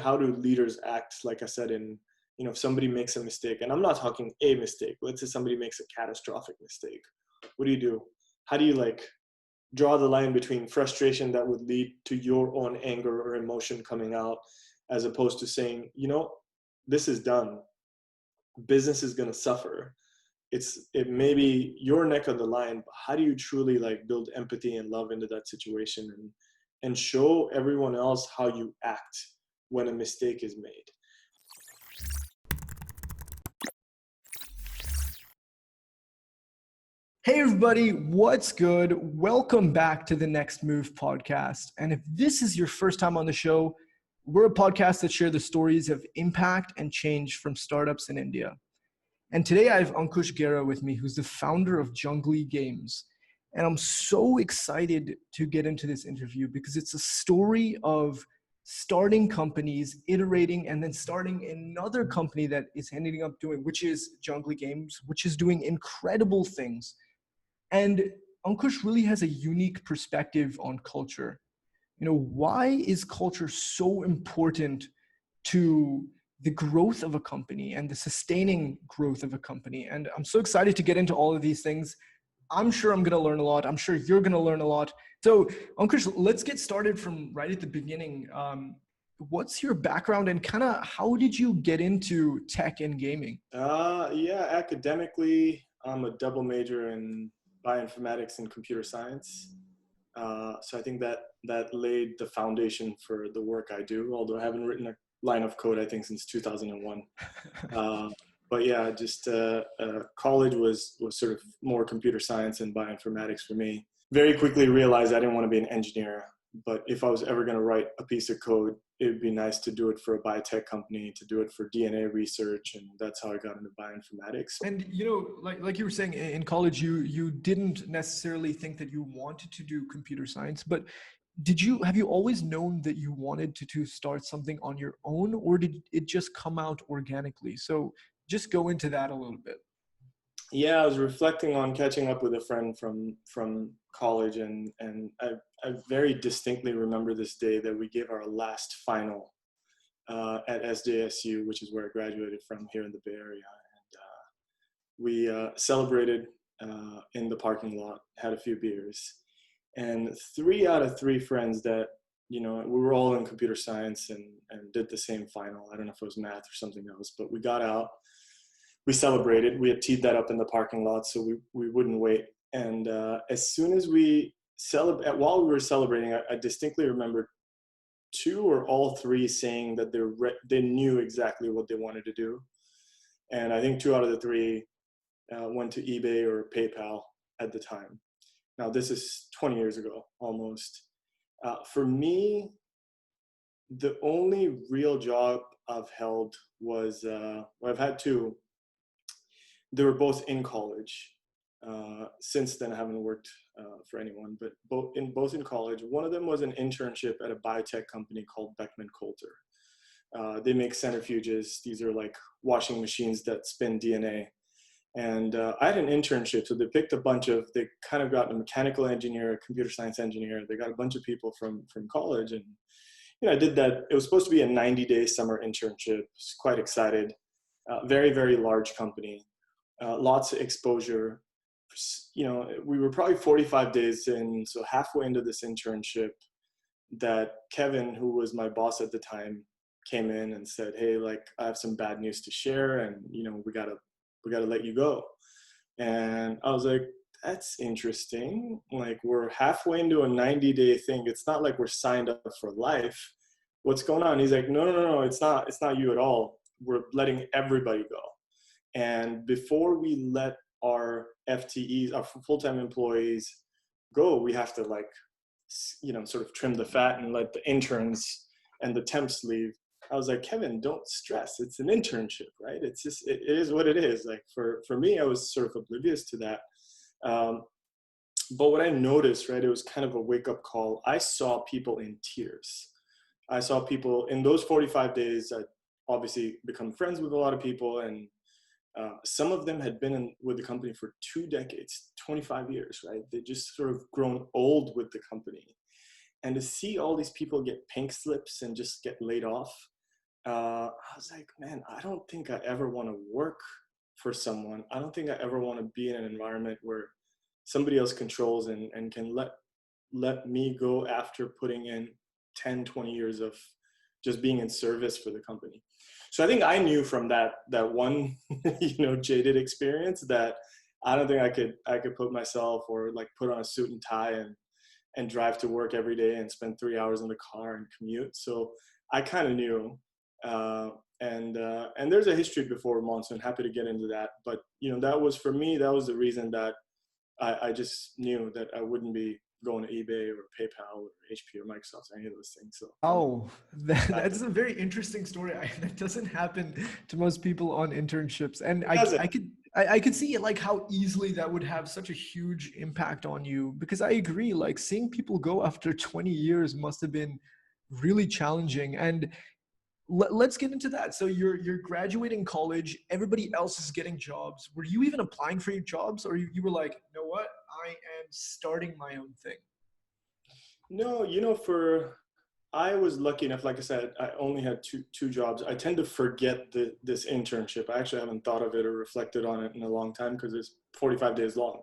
how do leaders act, like I said, if somebody makes a mistake, and I'm not talking a mistake, let's say somebody makes a catastrophic mistake. What do? How do you like draw the line between frustration that would lead to your own anger or emotion coming out, as opposed to saying, this is done. Business is going to suffer. It may be your neck on the line, but how do you truly like build empathy and love into that situation and show everyone else how you act when a mistake is made? Hey everybody, what's good? Welcome back to the Next Move podcast. And if this is your first time on the show, we're a podcast that shares the stories of impact and change from startups in India. And today I have Ankush Gera with me, who's the founder of Junglee Games. And I'm so excited to get into this interview because it's a story of starting companies, iterating, and then starting another company that is ending up doing, which is Junglee Games, which is doing incredible things. And Ankush really has a unique perspective on culture. Why is culture so important to the growth of a company and the sustaining growth of a company? And I'm so excited to get into all of these things. I'm sure I'm going to learn a lot. I'm sure you're going to learn a lot. So Ankush, let's get started from right at the beginning. What's your background and kind of how did you get into tech and gaming? Academically, I'm a double major in bioinformatics and computer science. So I think that laid the foundation for the work I do, although I haven't written a line of code, I think, since 2001. But yeah, just college was sort of more computer science and bioinformatics for me. Very quickly realized I didn't want to be an engineer, but if I was ever going to write a piece of code, it would be nice to do it for a biotech company, to do it for DNA research, and that's how I got into bioinformatics. And like you were saying, in college, you didn't necessarily think that you wanted to do computer science, but have you always known that you wanted to start something on your own, or did it just come out organically? So just go into that a little bit. Yeah, I was reflecting on catching up with a friend from college, and I very distinctly remember this day that we gave our last final at SJSU, which is where I graduated from here in the Bay Area. And we celebrated in the parking lot, had a few beers, and 3 out of 3 friends that, we were all in computer science and did the same final. I don't know if it was math or something else, but we got out. We celebrated. We had teed that up in the parking lot so we wouldn't wait. And as soon as while we were celebrating, I distinctly remember 2 or all 3 saying that they knew exactly what they wanted to do. And I think 2 out of the 3 went to eBay or PayPal at the time. Now, this is 20 years ago, almost. For me, the only real job I've held was, I've had 2. They were both in college. Since then, I haven't worked for anyone, but both in college. One of them was an internship at a biotech company called Beckman Coulter. They make centrifuges. These are like washing machines that spin DNA. And I had an internship, so they kind of got a mechanical engineer, a computer science engineer. They got a bunch of people from college, and I did that. It was supposed to be a 90-day summer internship. I was quite excited. Very, very large company. Lots of exposure. We were probably 45 days in, so halfway into this internship, that Kevin, who was my boss at the time, came in and said, "Hey, like, I have some bad news to share, and we gotta let you go." And I was like, "That's interesting. Like, we're halfway into a 90-day thing. It's not like we're signed up for life. What's going on?" He's like, No, it's not you at all. We're letting everybody go. And before we let our FTEs, our full-time employees, go, we have to sort of trim the fat and let the interns and the temps leave. I was like, "Kevin, don't stress. It's an internship, right? It's just, it is what it is." Like for me, I was sort of oblivious to that. But what I noticed, right, it was kind of a wake-up call. I saw people in tears. I saw people in those 45 days. I obviously become friends with a lot of people, and some of them had been with the company for 2 decades, 25 years, right? They just sort of grown old with the company. And to see all these people get pink slips and just get laid off, I was like, man, I don't think I ever want to work for someone. I don't think I ever want to be in an environment where somebody else controls and can let me go after putting in 10, 20 years of just being in service for the company. So I think I knew from that one, jaded experience that I don't think I could put myself or like put on a suit and tie and drive to work every day and spend 3 hours in the car and commute. So I kind of knew, uh, and there's a history before Monsoon. Happy to get into that, but that was for me. That was the reason that I just knew that I wouldn't be going to eBay or PayPal or HP or Microsoft, any of those things. So Oh, back to that's a very interesting story. That doesn't happen to most people on internships, and it doesn't. I could see like how easily that would have such a huge impact on you. Because I agree, like seeing people go after 20 years must have been really challenging. And let's get into that. So you're graduating college. Everybody else is getting jobs. Were you even applying for your jobs, or you were like, you know what, I am starting my own thing? No, I was lucky enough. Like I said, I only had two jobs. I tend to forget this internship. I actually haven't thought of it or reflected on it in a long time because it's 45 days long.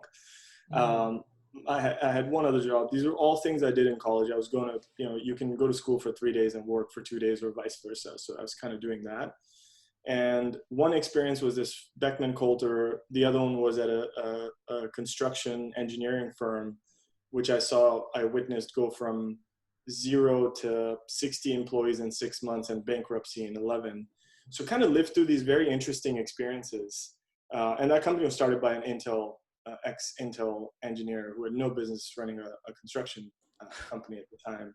Mm, Um, I had one other job. These are all things I did in college. I was going to, you can go to school for 3 days and work for 2 days or vice versa. So I was kind of doing that. And one experience was this Beckman Coulter. The other one was at a construction engineering firm, which I witnessed go from 0 to 60 employees in 6 months and bankruptcy in 11. So kind of lived through these very interesting experiences. And that company was started by an ex-Intel engineer who had no business running a construction company at the time.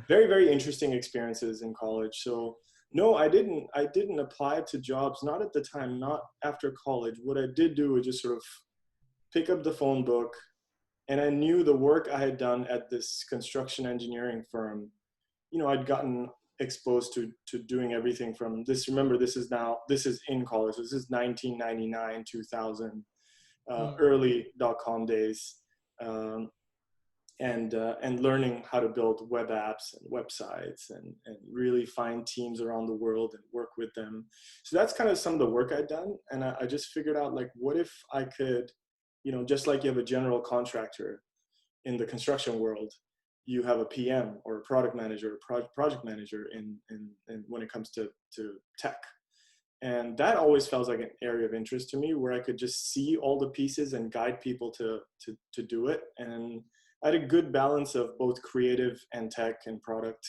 Very, very interesting experiences in college. So no, I didn't apply to jobs, not at the time, not after college. What I did do was just sort of pick up the phone book, and I knew the work I had done at this construction engineering firm. I'd gotten exposed to doing everything from this. Remember, this is in college. This is 1999, 2000, mm. early .com days. Um, and learning how to build web apps and websites and really find teams around the world and work with them. So that's kind of some of the work I'd done. And I just figured out, like, what if I could, just like you have a general contractor in the construction world, you have a PM or a product manager, or project manager in when it comes to tech. And that always felt like an area of interest to me, where I could just see all the pieces and guide people to do it. And I had a good balance of both creative and tech and product,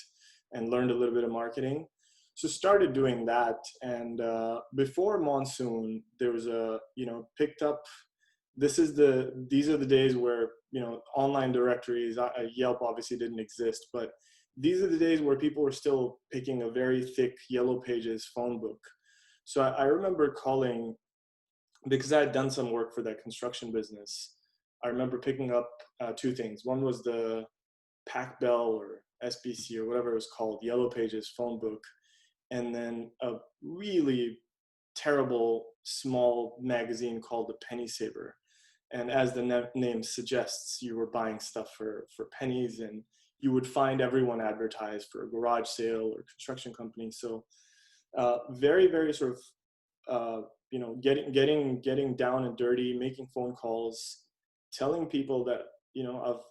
and learned a little bit of marketing. So started doing that. And before Monsoon, there was picked up. These are the days where, online directories, Yelp obviously didn't exist, but these are the days where people were still picking a very thick Yellow Pages phone book. So I remember calling, because I had done some work for that construction business. I remember picking up two things. One was the Pac Bell or SBC or whatever it was called, Yellow Pages phone book, and then a really terrible small magazine called the Penny Saver. And as the name suggests, you were buying stuff for pennies, and you would find everyone advertised for a garage sale or construction company. So very, very sort of getting down and dirty, making phone calls, telling people that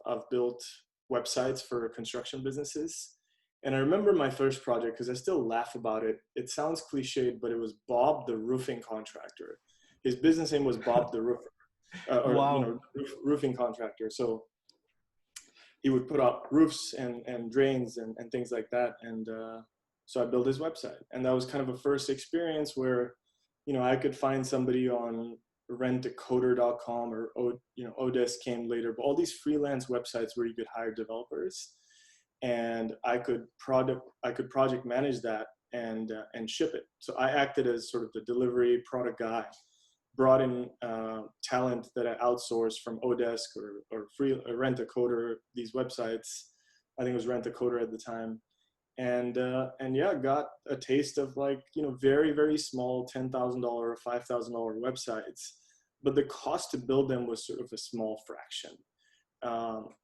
I've built websites for construction businesses. And I remember my first project, because I still laugh about it. It sounds cliched, but it was Bob the roofing contractor. His business name was Bob the roofer, or Wow. roofing contractor. So he would put up roofs and drains and things like that. And so I built his website, and that was kind of a first experience where, I could find somebody on rentacoder.com, or Odesk came later, but all these freelance websites where you could hire developers, and I could project manage that and ship it. So I acted as sort of the delivery product guy, brought in talent that I outsourced from Odesk or Rent-A-Coder, these websites. I think it was Rent-A-Coder at the time. And yeah, got a taste of, like, very, very small $10,000 or $5,000 websites, but the cost to build them was sort of a small fraction.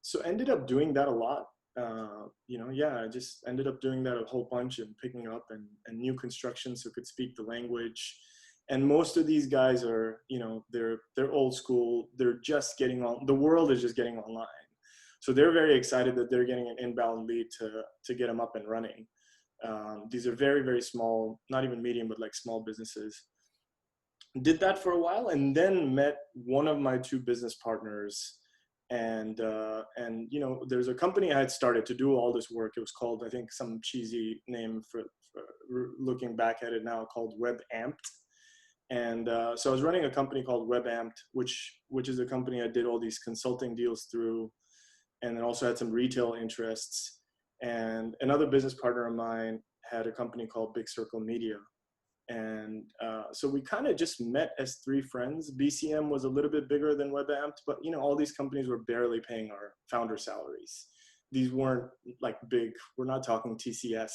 So ended up doing that a lot. yeah, I just ended up doing that a whole bunch and picking up and new constructions who could speak the language. And most of these guys are, they're old school. They're just getting on. The world is just getting online. So they're very excited that they're getting an inbound lead to get them up and running. These are very, very small, not even medium, but like small businesses. Did that for a while and then met one of my two business partners, and there's a company I had started to do all this work. It was called, I think, some cheesy name for looking back at it now, called Web Amped. And so I was running a company called Web Amped, which is a company I did all these consulting deals through, and then also had some retail interests. And another business partner of mine had a company called Big Circle Media. And so we kind of just met as three friends. BCM was a little bit bigger than WebAmped, but all these companies were barely paying our founder salaries. These weren't like big. We're not talking TCS.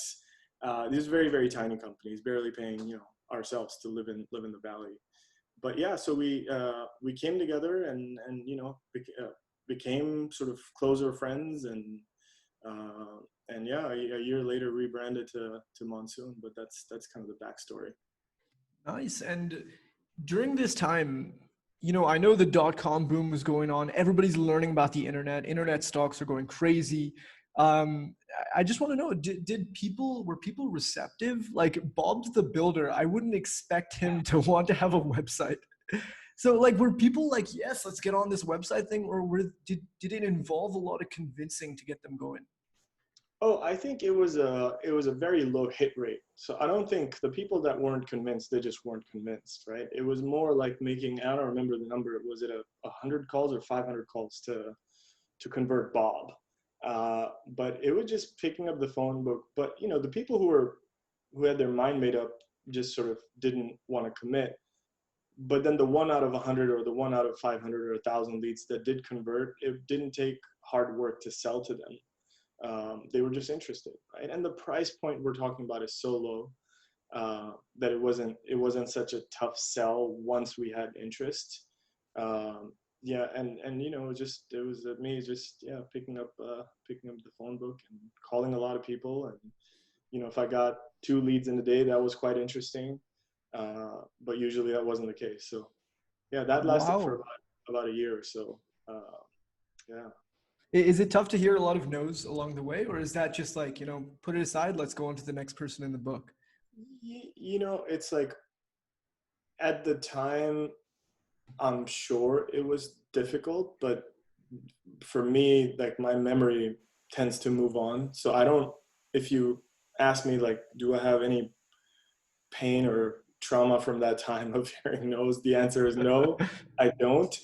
These very, very tiny companies, barely paying ourselves to live in the valley. But yeah, so we came together and became sort of closer friends, and yeah, a year later rebranded to Monsoon. But that's kind of the backstory. Nice. And during this time, I know the dot-com boom was going on. Everybody's learning about the internet. Internet stocks are going crazy. I just want to know, were people receptive? Like Bob's the Builder, I wouldn't expect him to want to have a website. So like, were people like, yes, let's get on this website thing, or did it involve a lot of convincing to get them going? Oh, I think it was a very low hit rate. So I don't think the people that weren't convinced, they just weren't convinced, right? It was more like making, I don't remember the number. Was it a 100 calls or 500 calls to convert Bob? But it was just picking up the phone book. But the people who had their mind made up just sort of didn't want to commit. But then the one out of 100 or the one out of 500 or 1,000 leads that did convert, it didn't take hard work to sell to them. They were just interested, right? And the price point we're talking about is so low that it wasn't such a tough sell once we had interest. Yeah, and it was me just, yeah, picking up the phone book and calling a lot of people, and if I got 2 leads in a day, that was quite interesting. But usually that wasn't the case. So yeah, that lasted for Wow. about a year or so. Yeah. Is it tough to hear a lot of no's along the way, or is that just like, put it aside, let's go on to the next person in the book? It's like at the time, I'm sure it was difficult, but for me, like my memory tends to move on. So I don't, if you ask me, like, do I have any pain or trauma from that time of hearing no's, the answer is no, I don't.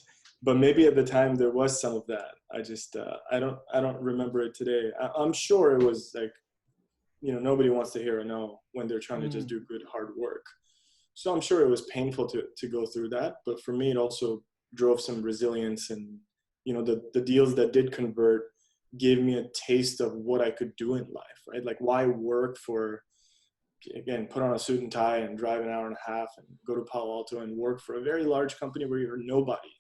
But maybe at the time there was some of that. I just, I don't remember it today. I'm sure it was like, nobody wants to hear a no when they're trying to just Mm. do good hard work. So I'm sure it was painful to go through that, but for me it also drove some resilience. And the deals that did convert gave me a taste of what I could do in life, right? Like, why work for, again, put on a suit and tie and drive an hour and a half and go to Palo Alto and work for a very large company where you're nobody,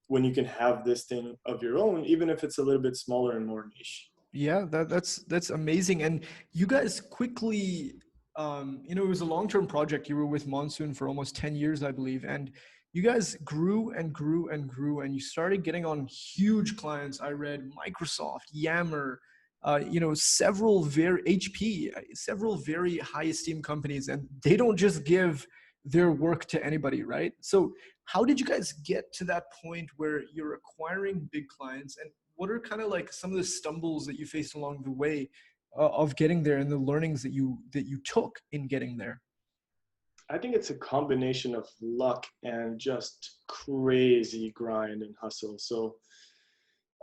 when you can have this thing of your own, even if it's a little bit smaller and more niche. Yeah, that's amazing. And you guys quickly, it was a long-term project. You were with Monsoon for almost 10 years, I believe. And you guys grew and grew and grew, and you started getting on huge clients. I read Microsoft, Yammer, several very HP, several very high esteemed companies, and they don't just give their work to anybody, right? So how did you guys get to that point where you're acquiring big clients, and what are kind of like some of the stumbles that you faced along the way of getting there, and the learnings that you took in getting there? I think it's a combination of luck and just crazy grind and hustle. So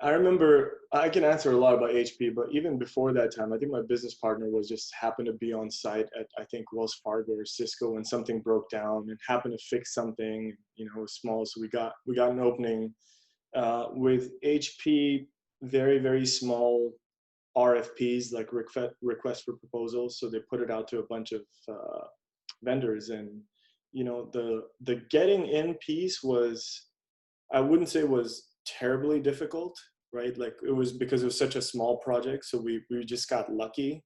I remember, I can answer a lot about HP, but even before that time, I think my business partner was just happened to be on site at, I think, Wells Fargo or Cisco when something broke down, and happened to fix something. It was small, so we got an opening with HP. Very, very small RFPs, like request for proposals. So they put it out to a bunch of vendors, and the getting in piece was, I wouldn't say was terribly difficult. right? Like it was because it was such a small project. So we just got lucky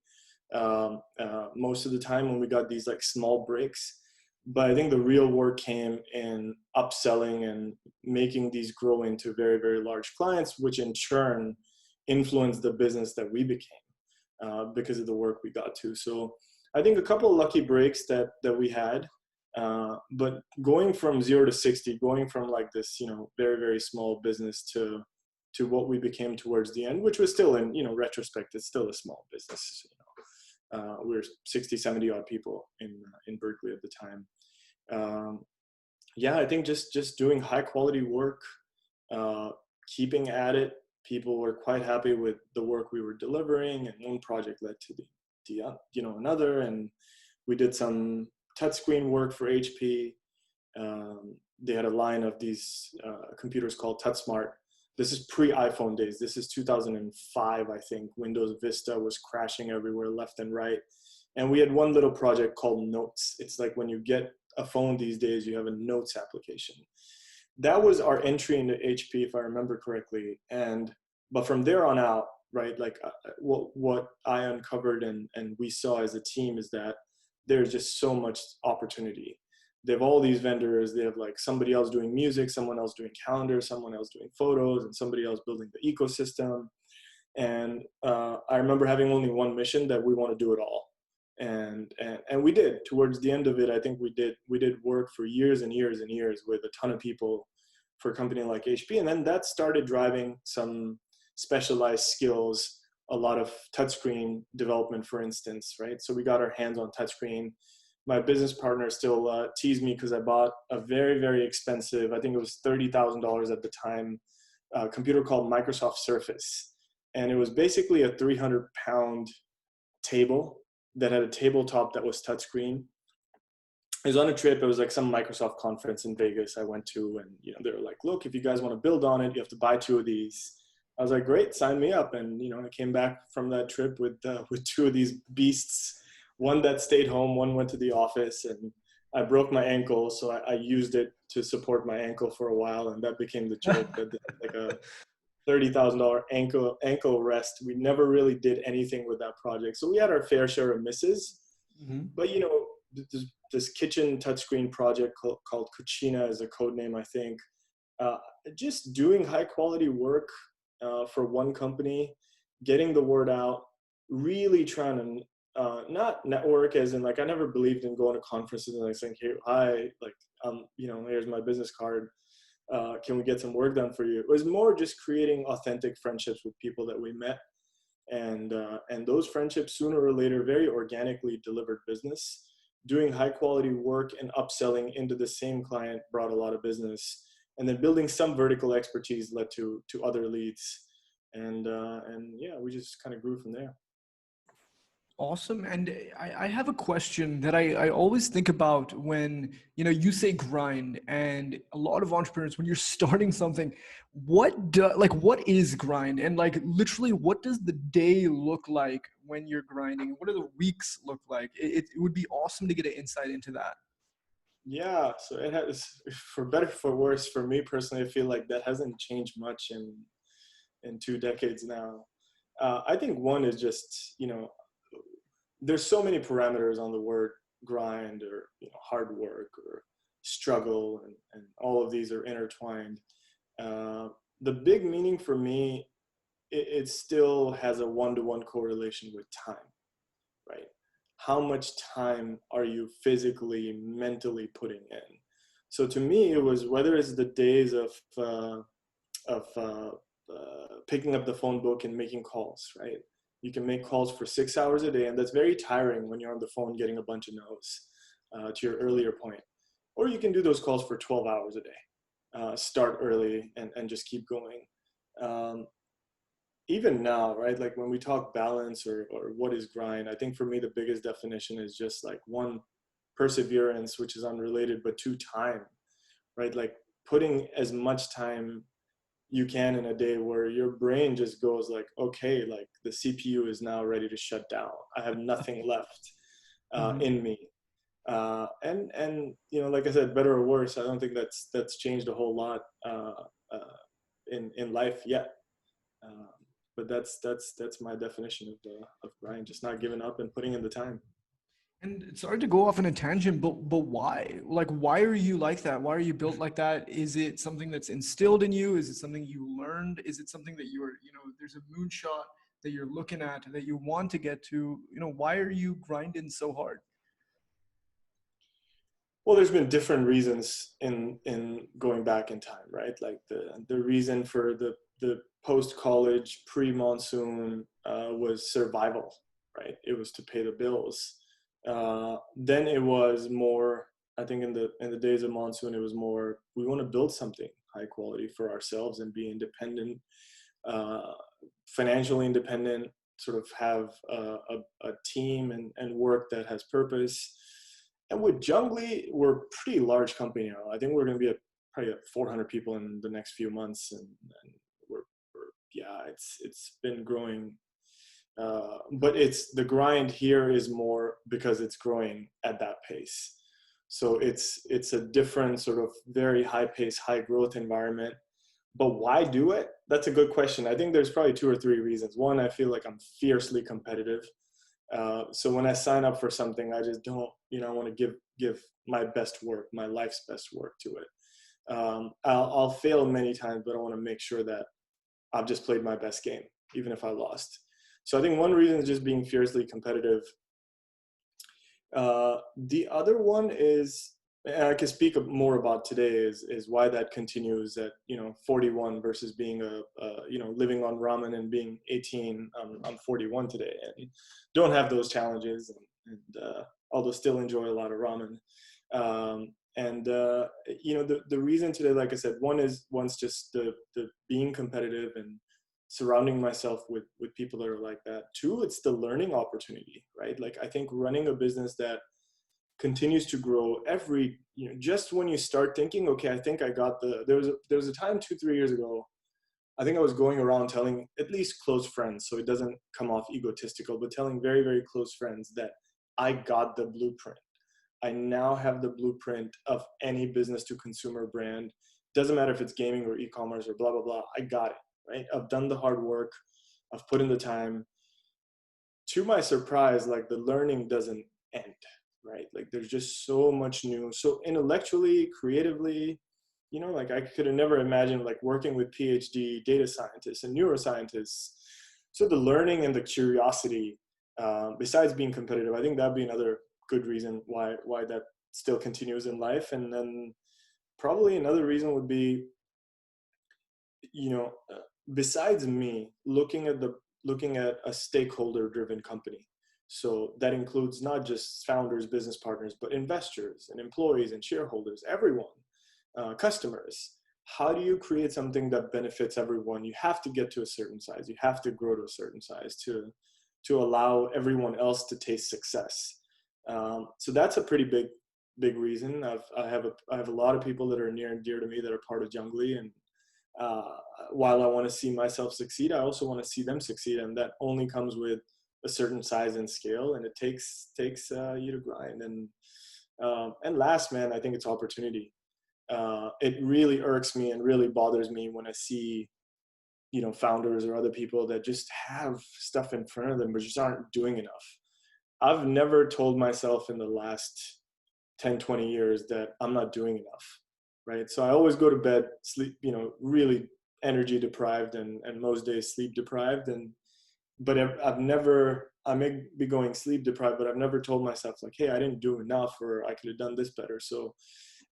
most of the time when we got these like small breaks. But I think the real work came in upselling and making these grow into very, very large clients, which in turn influenced the business that we became because of the work we got to. So I think a couple of lucky breaks that we had, but going from 0 to 60, going from like this, very, very small business to what we became towards the end, which was still in, retrospect, it's still a small business. We were 60, 70 odd people in Berkeley at the time. Yeah, I think just doing high quality work, keeping at it. People were quite happy with the work we were delivering, and one project led to another, and we did some touchscreen work for HP. They had a line of these computers called TouchSmart. This is pre-iPhone days. This is 2005, I think. Windows Vista was crashing everywhere, left and right. And we had one little project called Notes. It's like when you get a phone these days, you have a Notes application. That was our entry into HP, if I remember correctly. But from there on out, right, like what I uncovered and we saw as a team is that there's just so much opportunity. They have all these vendors. They have like somebody else doing music, someone else doing calendars, someone else doing photos, and somebody else building the ecosystem. And I remember having only one mission, that we want to do it all. And we did. Towards the end of it, I think we did work for years and years and years with a ton of people for a company like HP. And then that started driving some specialized skills, a lot of touchscreen development, for instance, right? So we got our hands on touchscreen. My business partner still teased me because I bought a very, very expensive, I think it was $30,000 at the time, computer called Microsoft Surface. And it was basically a 300-pound table that had a tabletop that was touchscreen. It was on a trip. It was like some Microsoft conference in Vegas I went to, and they were like, "Look, if you guys want to build on it, you have to buy 2 of these." I was like, "Great, sign me up." And I came back from that trip with 2 of these beasts. One that stayed home, one went to the office, and I broke my ankle, so I used it to support my ankle for a while, and that became the joke that like a $30,000 ankle rest. We never really did anything with that project, so we had our fair share of misses. Mm-hmm. But this kitchen touchscreen project called Cucina is a code name, I think. Just doing high quality work for one company, getting the word out, really trying to not network as in like I never believed in going to conferences and like saying, "Hey, hi, like here's my business card. Can we get some work done for you?" It was more just creating authentic friendships with people that we met, and those friendships sooner or later very organically delivered business. Doing high quality work and upselling into the same client brought a lot of business, and then building some vertical expertise led to other leads, and yeah, we just kind of grew from there. Awesome. And I have a question that I always think about when, you say grind, and a lot of entrepreneurs, when you're starting something, what is grind? And like literally, what does the day look like when you're grinding? What do the weeks look like? It would be awesome to get an insight into that. Yeah, so it has, for better for worse, for me personally, I feel like that hasn't changed much in 2 decades now. I think one is just, there's so many parameters on the word grind or hard work or struggle, and all of these are intertwined. The big meaning for me, it still has a one-to-one correlation with time, right? How much time are you physically, mentally putting in? So to me, it was whether it's the days of picking up the phone book and making calls, right? You can make calls for 6 hours a day, and that's very tiring when you're on the phone getting a bunch of no's, to your earlier point. Or you can do those calls for 12 hours a day. Start early and just keep going. Even now, right? Like when we talk balance or what is grind, I think for me, the biggest definition is just like 1, perseverance, which is unrelated, but 2, time, right? Like putting as much time you can in a day where your brain just goes like, okay, like the CPU is now ready to shut down. I have nothing left in me. And like I said, better or worse, I don't think that's changed a whole lot in life yet. Um, but that's my definition of grind, just not giving up and putting in the time. And sorry to go off on a tangent, but why? Like, why are you like that? Why are you built like that? Is it something that's instilled in you? Is it something you learned? Is it something that you're, there's a moonshot that you're looking at that you want to get to? Why are you grinding so hard? Well, there's been different reasons in going back in time, right? Like the reason for the post college pre monsoon was survival, right? It was to pay the bills. Then it was more. I think in the days of monsoon, it was more. We want to build something high quality for ourselves and be independent, uh, financially independent. Sort of have a team and work that has purpose. And with Junglee, we're a pretty large company now. I think we're going to be probably at 400 people in the next few months, and we're yeah, it's been growing. But it's the grind here is more because it's growing at that pace. So it's a different sort of very high pace, high growth environment. But why do it? That's a good question. I think there's probably two or three reasons. One, I feel like I'm fiercely competitive. So when I sign up for something, I just don't, I want to give my best work, my life's best work to it. I'll fail many times, but I want to make sure that I've just played my best game, even if I lost. So I think one reason is just being fiercely competitive. The other one is, and I can speak more about today, is why that continues at 41 versus being living on ramen and being 18. I'm 41 today and don't have those challenges, and although still enjoy a lot of ramen. The reason today, like I said, one's just the being competitive and surrounding myself with people that are like that. Two, it's the learning opportunity, right? Like I think running a business that continues to grow every, just when you start thinking, okay, I think I got there was a time 2-3 years ago, I think I was going around telling at least close friends, so it doesn't come off egotistical, but telling very, very close friends that I got the blueprint. I now have the blueprint of any business to consumer brand. Doesn't matter if it's gaming or e-commerce or blah, blah, blah. I got it, right? I've done the hard work. I've put in the time. To my surprise, like the learning doesn't end, right? Like there's just so much new. So intellectually, creatively, like I could have never imagined like working with PhD data scientists and neuroscientists. So the learning and the curiosity, besides being competitive, I think that'd be another good reason why that still continues in life. And then probably another reason would be, besides me looking at a stakeholder driven company. So that includes not just founders, business partners, but investors and employees and shareholders, everyone, customers. How do you create something that benefits everyone? You have to get to a certain size. You have to grow to a certain size to allow everyone else to taste success. So that's a pretty big reason. I have a lot of people that are near and dear to me that are part of Junglee, and while I want to see myself succeed, I also want to see them succeed, and that only comes with a certain size and scale, and it takes you to grind. And last, man, I think it's opportunity. It really irks me and really bothers me when I see founders or other people that just have stuff in front of them but just aren't doing enough. I've never told myself in the last 10-20 years that I'm not doing enough, right? So I always go to bed, sleep, really energy deprived and most days sleep deprived. But I may be going sleep deprived, but I've never told myself like, hey, I didn't do enough or I could have done this better. So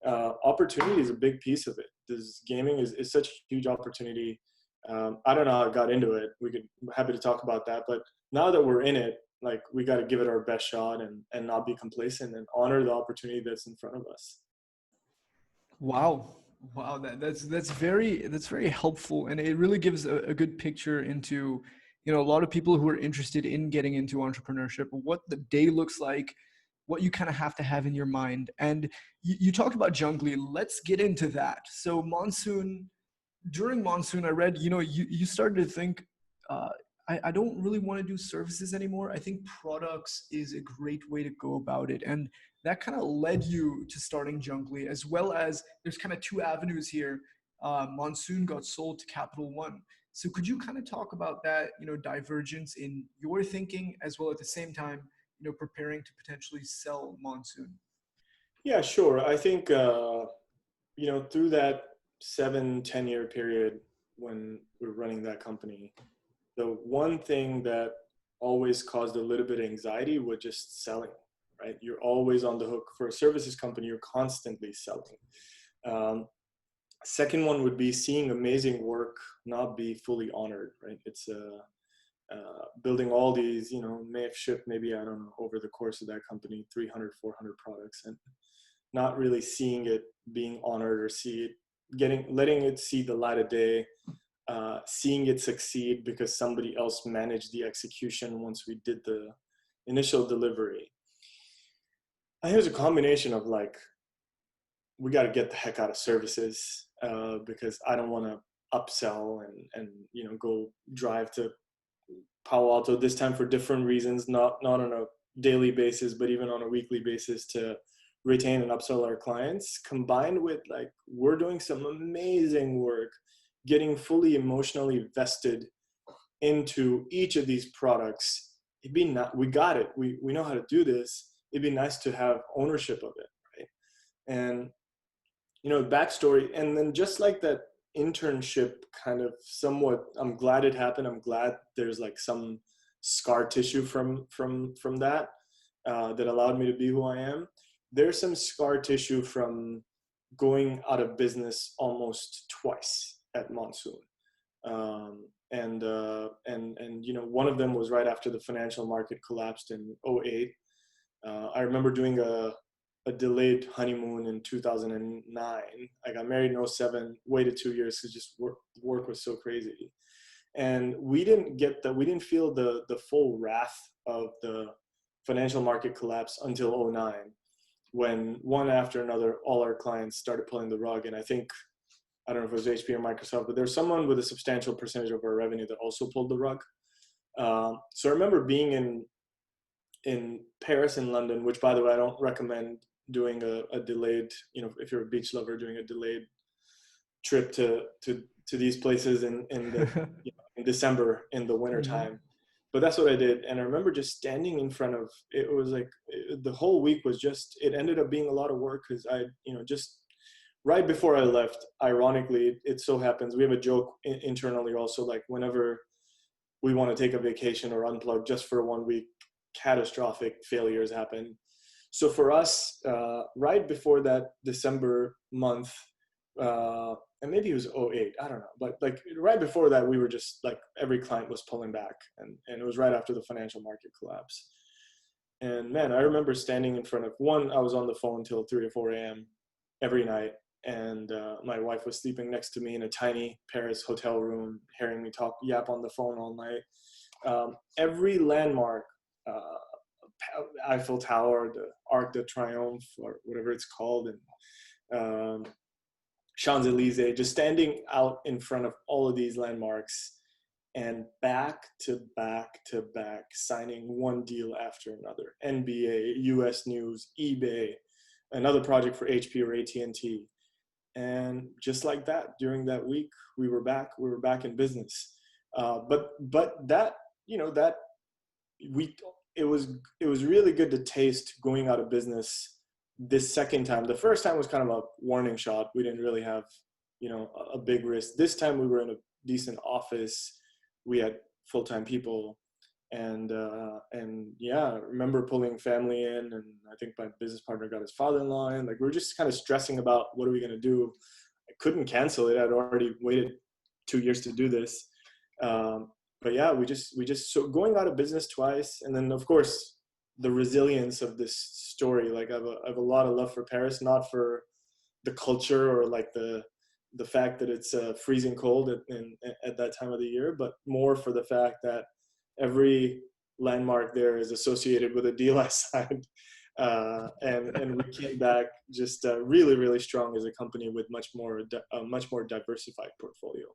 opportunity is a big piece of it. This gaming is such a huge opportunity. I don't know how I got into it. We're happy to talk about that. But now that we're in it, like we got to give it our best shot and not be complacent and honor the opportunity that's in front of us. Wow. Wow, that's very helpful, and it really gives a good picture into, a lot of people who are interested in getting into entrepreneurship, what the day looks like, what you kind of have to have in your mind. And you talked about Junglee. Let's get into that. So during Monsoon, I read, you started to think, uh, I don't really want to do services anymore. I think products is a great way to go about it. And that kind of led you to starting Junglee, as well as there's kind of two avenues here. Monsoon got sold to Capital One. So could you kind of talk about that, divergence in your thinking as well at the same time, preparing to potentially sell Monsoon? Yeah, sure. I think, through that 7-10 year period when we were running that company, the one thing that always caused a little bit of anxiety was just selling, right? You're always on the hook for a services company. You're constantly selling. Um, Second one would be seeing amazing work not be fully honored, right? It's building all these, may have shipped maybe, I don't know, over the course of that company, 300, 400 products, and not really seeing it being honored or letting it see the light of day, seeing it succeed because somebody else managed the execution once we did the initial delivery. I think it was a combination of like, we got to get the heck out of services because I don't want to upsell and go drive to Palo Alto this time for different reasons, not on a daily basis, but even on a weekly basis to retain and upsell our clients, combined with like, we're doing some amazing work, getting fully emotionally vested into each of these products. We got it. We know how to do this. It'd be nice to have ownership of it, right? And backstory, and then just like that internship kind of somewhat, I'm glad it happened. I'm glad there's like some scar tissue from that that allowed me to be who I am. There's some scar tissue from going out of business almost twice at Monsoon. One of them was right after the financial market collapsed in '08. I remember doing a delayed honeymoon in 2009. I got married in '07, waited 2 years because just work was so crazy. And we didn't feel the full wrath of the financial market collapse until '09, when one after another, all our clients started pulling the rug. And I don't know if it was HP or Microsoft, but there's someone with a substantial percentage of our revenue that also pulled the rug. So I remember being in Paris and London, which by the way, I don't recommend doing a delayed, if you're a beach lover, doing a delayed trip to these places in December in the winter time. But that's what I did. And I remember just standing in front of, it was like, the whole week was just, it ended up being a lot of work because just right before I left, ironically, it so happens, we have a joke internally also, like whenever we want to take a vacation or unplug just for 1 week, catastrophic failures happen. So for us, right before that December month, and maybe it was '08, I don't know, but like right before that, we were just like, every client was pulling back, and it was right after the financial market collapse. And man, I remember standing in front of I was on the phone till 3 or 4 a.m. every night, and my wife was sleeping next to me in a tiny Paris hotel room, hearing me yap on the phone all night. Every landmark, Eiffel Tower, the Arc de Triomphe, or whatever it's called, and Champs-Élysées, just standing out in front of all of these landmarks and back to back to back, signing one deal after another. NBA, US News, eBay, another project for HP or AT&T. And just like that, during that week, we were back in business. But that, it was really good to taste going out of business this second time. The first time was kind of a warning shot. We didn't really have, a big risk. This time we were in a decent office. We had full-time people, and I remember pulling family in, and I think my business partner got his father-in-law in. Like, we were just kind of stressing about what are we going to do. I couldn't cancel it. I'd already waited 2 years to do this. But yeah, we just so going out of business twice, and then of course the resilience of this story. Like, I have a lot of love for Paris, not for the culture or like the fact that it's freezing cold at that time of the year, but more for the fact that every landmark there is associated with a deal I signed. And we came back just really, really strong as a company with a much more diversified portfolio.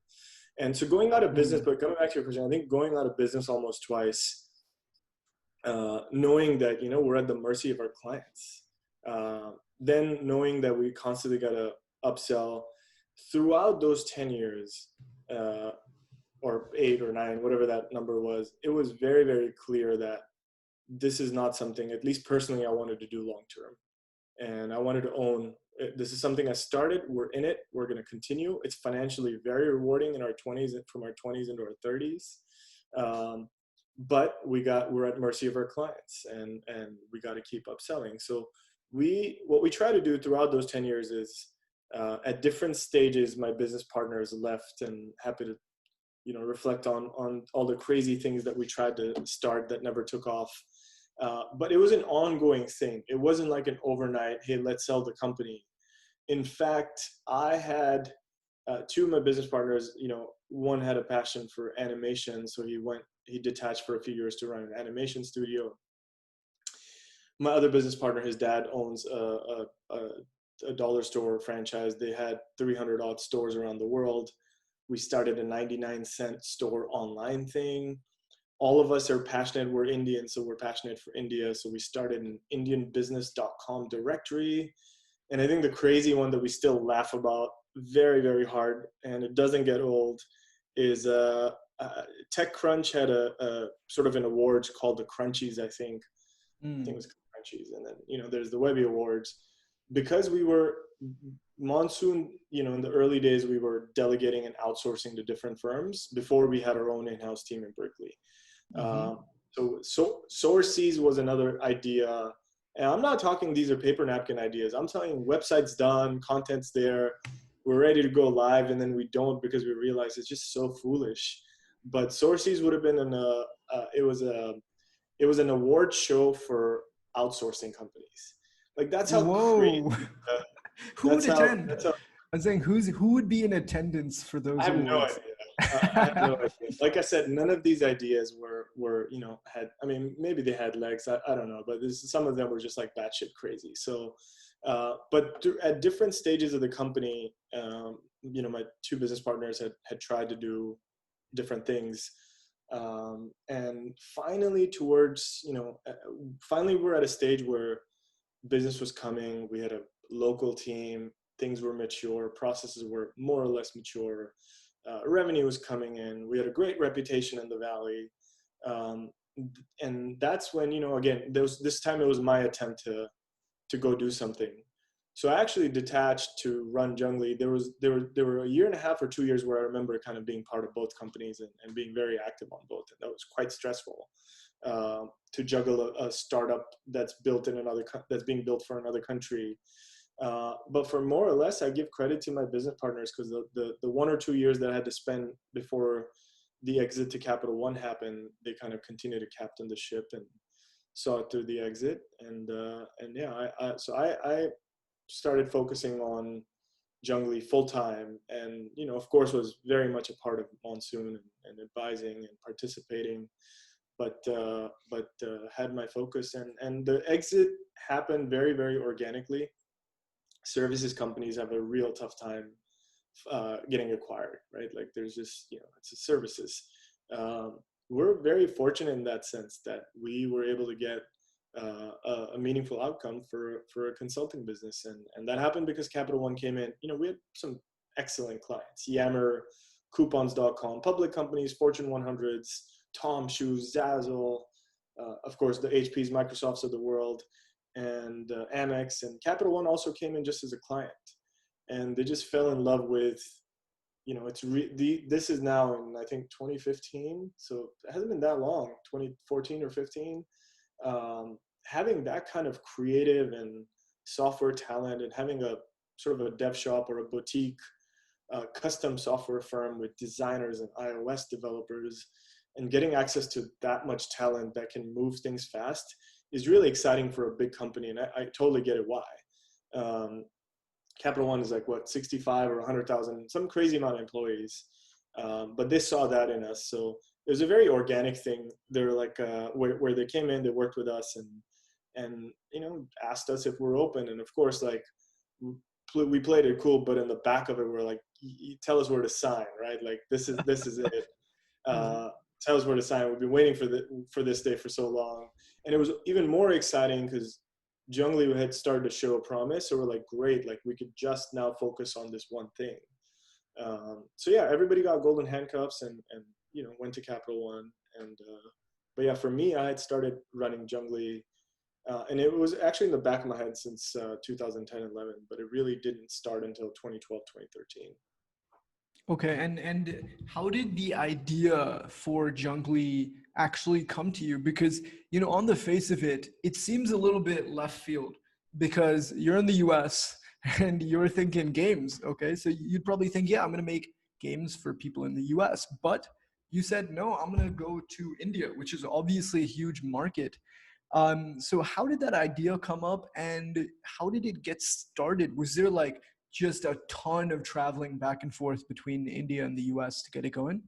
And so going out of business, but coming back to your question, I think going out of business almost twice, knowing that, we're at the mercy of our clients, then knowing that we constantly got to upsell throughout those 10 years, or 8 or 9, whatever that number was, it was very, very clear that this is not something, at least personally, I wanted to do long term. And I wanted to own. This is something I started. We're in it. We're going to continue. It's financially very rewarding in our 20s, from our 20s into our 30s. But we're at mercy of our clients, and we got to keep upselling. So what we try to do throughout those 10 years is, at different stages, my business partners left, and happy to, reflect on all the crazy things that we tried to start that never took off. But it was an ongoing thing. It wasn't like an overnight, hey, let's sell the company. In fact, I had two of my business partners, one had a passion for animation. So he detached for a few years to run an animation studio. My other business partner, his dad owns a dollar store franchise. They had 300 odd stores around the world. We started a 99-cent store online thing. All of us are passionate. We're Indian, so we're passionate for India. So we started an indianbusiness.com directory. And I think the crazy one that we still laugh about very, very hard, and it doesn't get old, is TechCrunch had a sort of an awards called the Crunchies, I think. I think it was Crunchies. And then, there's the Webby Awards. Because we were Monsoon, in the early days, we were delegating and outsourcing to different firms before we had our own in-house team in Berkeley. So Sources was another idea. And I'm not talking these are paper napkin ideas. I'm telling you, website's done, content's there, we're ready to go live, and then we don't because we realize it's just so foolish. But Sources would have been it was an award show for outsourcing companies. Like that's how crazy. Who would attend? I'm saying who would be in attendance for those I have awards? no idea. I have no idea. Like I said, none of these ideas were maybe they had legs. I don't know, but some of them were just like batshit crazy. So, but at different stages of the company, my two business partners had tried to do different things. And finally finally we're at a stage where business was coming. We had a local team. Things were mature. Processes were more or less mature. Revenue was coming in. We had a great reputation in the Valley. And that's when, again, this time it was my attempt to go do something. So I actually detached to run Junglee. There were a year and a half or 2 years where I remember kind of being part of both companies and being very active on both. And that was quite stressful to juggle a startup that's being built for another country. But for more or less, I give credit to my business partners, because the 1 or 2 years that I had to spend before the exit to Capital One happened, they kind of continued to captain the ship and saw it through the exit. And yeah, I started focusing on Junglee full time, and of course was very much a part of Monsoon and advising and participating, but had my focus, and the exit happened very, very organically. Services companies have a real tough time getting acquired, right? Like there's just, it's a services. We're very fortunate in that sense that we were able to get a meaningful outcome for a consulting business. And that happened because Capital One came in. We had some excellent clients: Yammer, Coupons.com, public companies, Fortune 100s, Tom Shoes, Zazzle, of course, the HPs, Microsofts of the world, and Amex. And Capital One also came in just as a client. And they just fell in love with, this is now in, I think, 2015. So it hasn't been that long, 2014 or 15. Having that kind of creative and software talent, and having a sort of a dev shop or a boutique custom software firm with designers and iOS developers, and getting access to that much talent that can move things fast is really exciting for a big company. And I totally get it why. Capital One is like, 65 or 100,000, some crazy amount of employees. But they saw that in us. So it was a very organic thing. They're like, where they came in, they worked with us and asked us if we're open. And of course, like, we played it cool, but in the back of it, we're like, tell us where to sign, right? Like, this is it. Tell us where to sign. We've been waiting for this day for so long. And it was even more exciting because Junglee had started to show a promise. So we're like, great, like we could just now focus on this one thing. So yeah, everybody got golden handcuffs and went to Capital One. And but yeah, for me, I had started running Junglee, and it was actually in the back of my head since 2010-11, but it really didn't start until 2012-2013. Okay, and how did the idea for Junglee actually come to you? Because on the face of it, it seems a little bit left field because you're in the U.S. and you're thinking games. Okay, so you'd probably think, yeah, I'm gonna make games for people in the U.S. But you said no, I'm gonna go to India, which is obviously a huge market. So how did that idea come up, and how did it get started? Was there like just a ton of traveling back and forth between India and the US to get it going?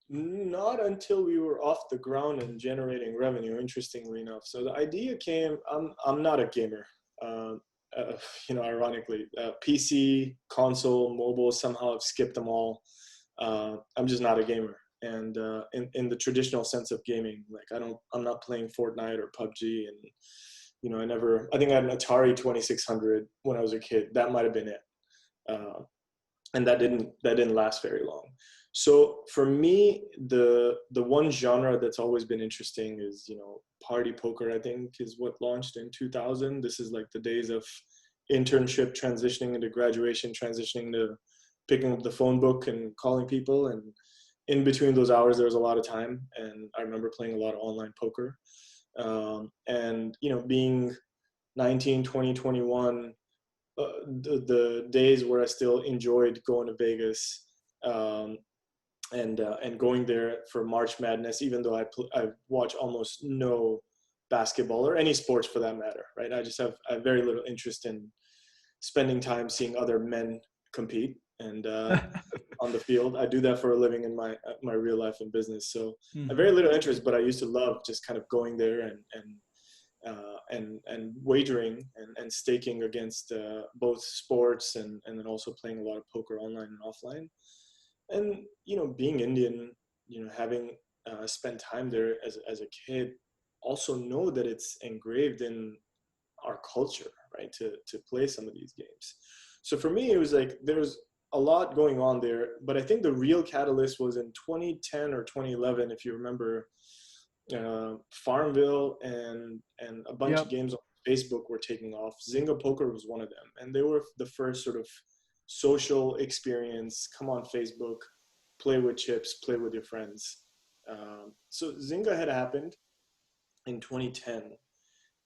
Not until we were off the ground and generating revenue, interestingly enough. So the idea came, I'm not a gamer. Uh, Ironically, PC, console, mobile, somehow I've skipped them all. I'm just not a gamer. And in the traditional sense of gaming, like I'm not playing Fortnite or PUBG. And, I think I had an Atari 2600 when I was a kid. That might've been it. And that didn't last very long. So for me, the one genre that's always been interesting is party poker. I think is what launched in 2000. This is like the days of internship transitioning into graduation, transitioning to picking up the phone book and calling people. And in between those hours, there was a lot of time, and I remember playing a lot of online poker. And being 19, 20, 21, the days where I still enjoyed going to Vegas, and going there for March Madness, even though I watch almost no basketball or any sports for that matter, right? I have very little interest in spending time seeing other men compete and on the field. I do that for a living in my real life and business, so I have very little interest. But I used to love just kind of going there and wagering and staking against both sports and then also playing a lot of poker online and offline. And being Indian, having spent time there as a kid, also know that it's engraved in our culture, right? To play some of these games. So for me, it was like there's a lot going on there, but I think the real catalyst was in 2010 or 2011, if you remember. Farmville and a bunch of Yep. games on Facebook were taking off. Zynga Poker was one of them, and they were the first sort of social experience. Come on Facebook, play with chips, play with your friends. So Zynga had happened in 2010,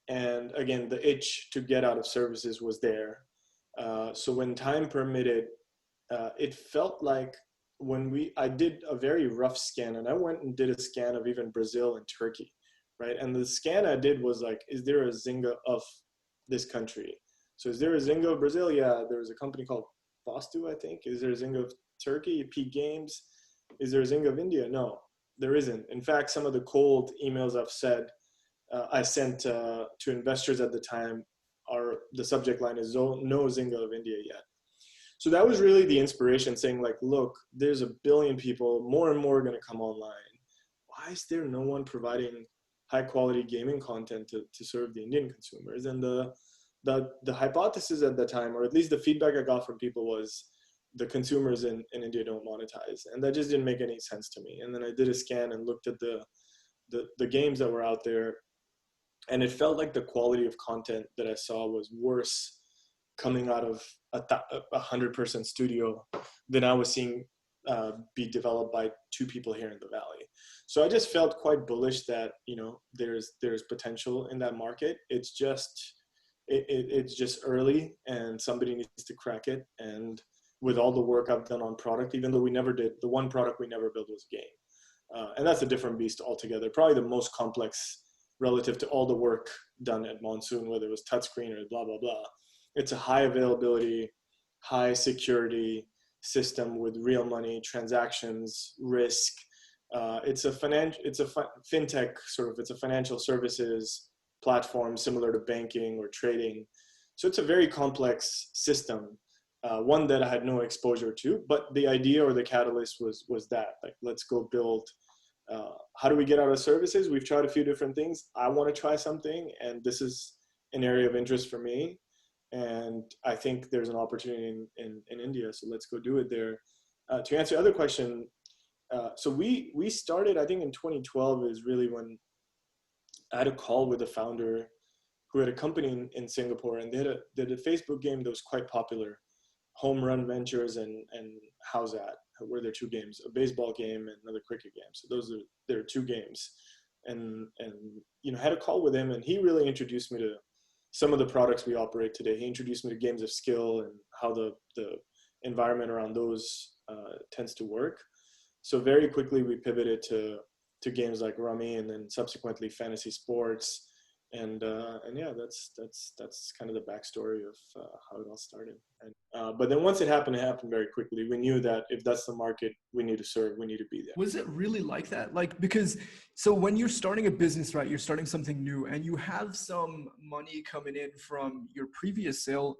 and again, the itch to get out of services was there. So when time permitted, it felt like I did a very rough scan, and I went and did a scan of even Brazil and Turkey, right? And the scan I did was like, is there a Zynga of this country? So is there a Zynga of Brazil? Yeah, there was a company called Fostu, I think. Is there a Zynga of Turkey? Peak Games. Is there a Zynga of India? No, there isn't. In fact, some of the cold emails I sent to investors at the time the subject line is no Zynga of India yet. So that was really the inspiration, saying like, look, there's a billion people, more and more are going to come online. Why is there no one providing high quality gaming content to serve the Indian consumers? And the hypothesis at the time, or at least the feedback I got from people, was the consumers in India don't monetize. And that just didn't make any sense to me. And then I did a scan and looked at the games that were out there, and it felt like the quality of content that I saw was worse coming out of a 100-person studio than I was seeing be developed by two people here in the Valley. So I just felt quite bullish that there's potential in that market. It's just early, and somebody needs to crack it. And with all the work I've done on product, even though we never did, the one product we never built was a game, and that's a different beast altogether. Probably the most complex relative to all the work done at Monsoon, whether it was touchscreen or blah blah blah. It's a high availability, high security system with real money, transactions, risk. It's a fintech sort of. It's a financial services platform similar to banking or trading. So it's a very complex system, one that I had no exposure to. But the idea or the catalyst was that, like, let's go build. How do we get out of services? We've tried a few different things. I want to try something, and this is an area of interest for me. and I think there's an opportunity in India, so let's go do it there. To answer the other question, so we started, I think in 2012 is really when I had a call with a founder who had a company in Singapore, and they had a Facebook game that was quite popular, Home Run Ventures and How's That were their two games, a baseball game and another cricket game. So those are their two games, and had a call with him, and he really introduced me to some of the products we operate today. He introduced me to games of skill and how the environment around those tends to work. So very quickly we pivoted to games like Rummy, and then subsequently fantasy sports, and yeah, that's kind of the backstory of how it all started. But then once it happened very quickly. We knew that if that's the market we need to serve, we need to be there. Was it really like that? Like, because so when you're starting a business, right, you're starting something new and you have some money coming in from your previous sale.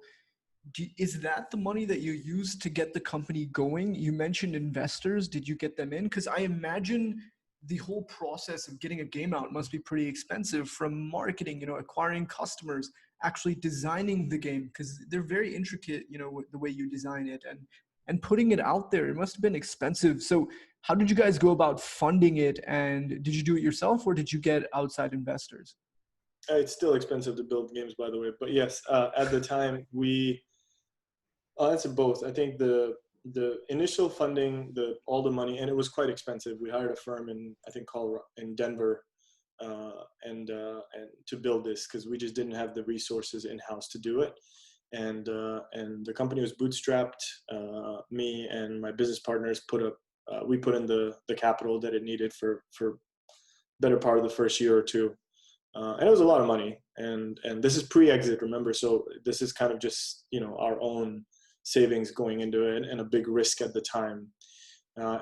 Is that the money that you used to get the company going? You mentioned investors. Did you get them in? Because I imagine the whole process of getting a game out must be pretty expensive, from marketing, acquiring customers, actually designing the game, because they're very intricate, the way you design it, and putting it out there. It must have been expensive. So how did you guys go about funding it? And did you do it yourself, or did you get outside investors? It's still expensive to build games, by the way, but yes, at the time I'll answer both. I think the initial funding, all the money, and it was quite expensive. We hired a firm in Denver, and to build this, because we just didn't have the resources in house to do it. And the company was bootstrapped. Me and my business partners we put in the capital that it needed for better part of the first year or two. And it was a lot of money, and this is pre-exit, remember, so this is kind of just our own savings going into it, and a big risk at the time.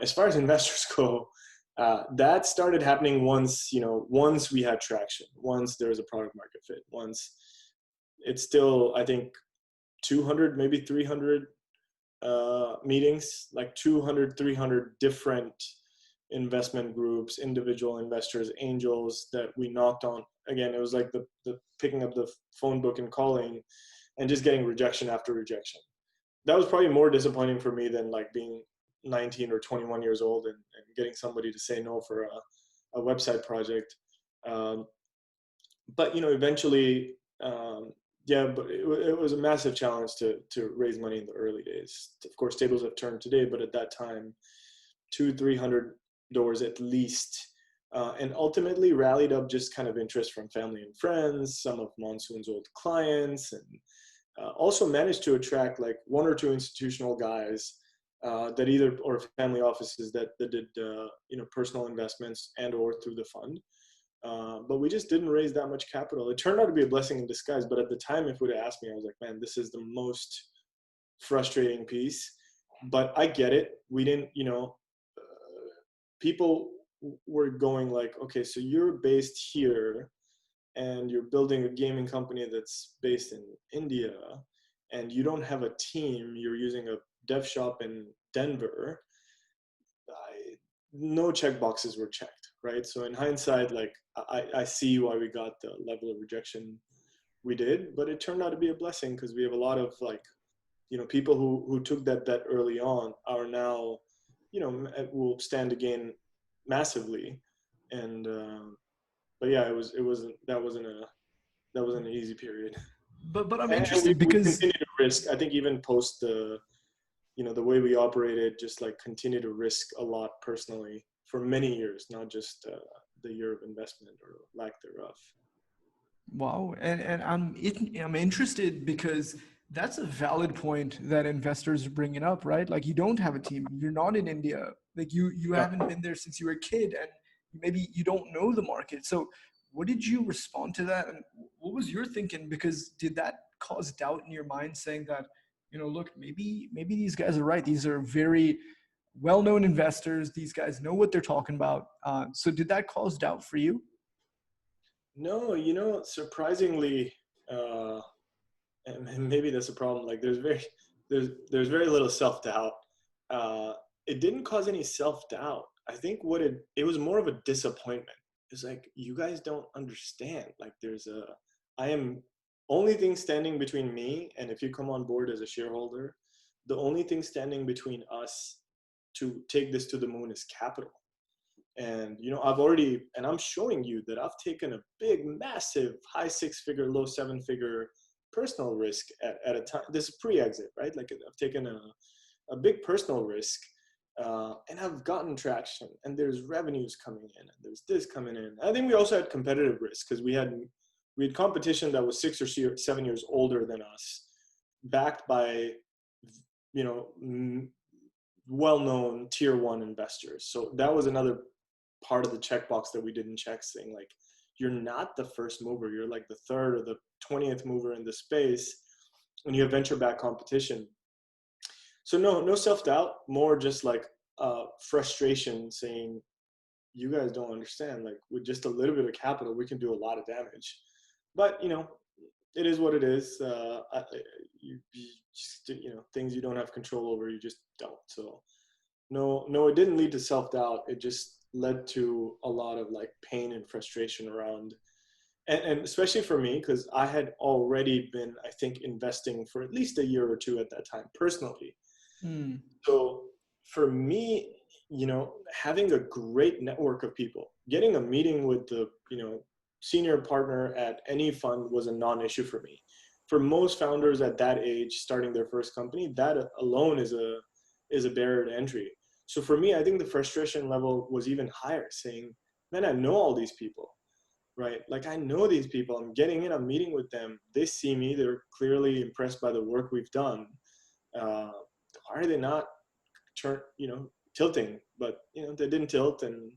As far as investors go, that started happening once we had traction, once there was a product market fit, once it's still, I think, 200, maybe 300 meetings, like 200, 300 different investment groups, individual investors, angels that we knocked on. Again, it was like the picking up the phone book and calling and just getting rejection after rejection. That was probably more disappointing for me than like being 19 or 21 years old and getting somebody to say no for a website project. But eventually, yeah, but it was a massive challenge to raise money in the early days. Of course, tables have turned today, but at that time, 200-300 doors at least, and ultimately rallied up just kind of interest from family and friends, some of Monsoon's old clients, and also managed to attract like one or two institutional guys that either, or family offices that did personal investments and or through the fund. But we just didn't raise that much capital. It turned out to be a blessing in disguise. But at the time, if you would have asked me, I was like, man, this is the most frustrating piece. But I get it. We didn't, people were going like, okay, so you're based here and you're building a gaming company that's based in India, and you don't have a team, you're using a dev shop in Denver. No check boxes were checked, right? So in hindsight, like I see why we got the level of rejection we did, but it turned out to be a blessing, because we have a lot of like, people who took that bet early on are now, will stand to gain massively. And but yeah, that wasn't an easy period. But I'm And interested we because continue to risk. I think even post the way we operated, just like continue to risk a lot personally for many years, not just the year of investment or lack thereof. wow, and I'm interested because that's a valid point that investors are bringing up, right? Like, you don't have a team, you're not in India, like you Yeah. haven't been there since you were a kid, and maybe you don't know the market. So what did you respond to that, and what was your thinking? Because did that cause doubt in your mind, saying that, look, maybe these guys are right, these are very well-known investors, these guys know what they're talking about? So did that cause doubt for you? No, surprisingly, uh, and maybe that's a problem. Like there's very little self doubt. Uh, it didn't cause any self doubt. I think it was more of a disappointment. It's like, you guys don't understand. Like I am only thing standing between me and if you come on board as a shareholder, the only thing standing between us to take this to the moon is capital. And I've already, and I'm showing you that I've taken a big, massive, high six-figure, low seven-figure personal risk at a time. This is pre-exit, right? Like I've taken a big personal risk, and I've gotten traction, and there's revenues coming in, and there's this coming in. I think we also had competitive risk because we had competition that was 6 or 7 years older than us, backed by you know well-known tier one investors. So that was another part of the checkbox that we didn't check, saying like, you're not the first mover, you're like the third or the 20th mover in the space, and you have venture-backed competition. So no self-doubt, more just like frustration, saying you guys don't understand, like with just a little bit of capital we can do a lot of damage. But it is what it is. You just, things you don't have control over, you just don't. So no, it didn't lead to self-doubt. It just led to a lot of like pain and frustration around, and especially for me, because I had already been, I think, investing for at least a year or two at that time personally. Hmm. So for me, having a great network of people, getting a meeting with the, senior partner at any fund was a non-issue for me. For most founders at that age, starting their first company, that alone is a barrier to entry. So for me, I think the frustration level was even higher, saying, man, I know all these people, right? Like I know these people, I'm getting in, I'm meeting with them. They see me, they're clearly impressed by the work we've done. Why are they not tilting? But they didn't tilt, and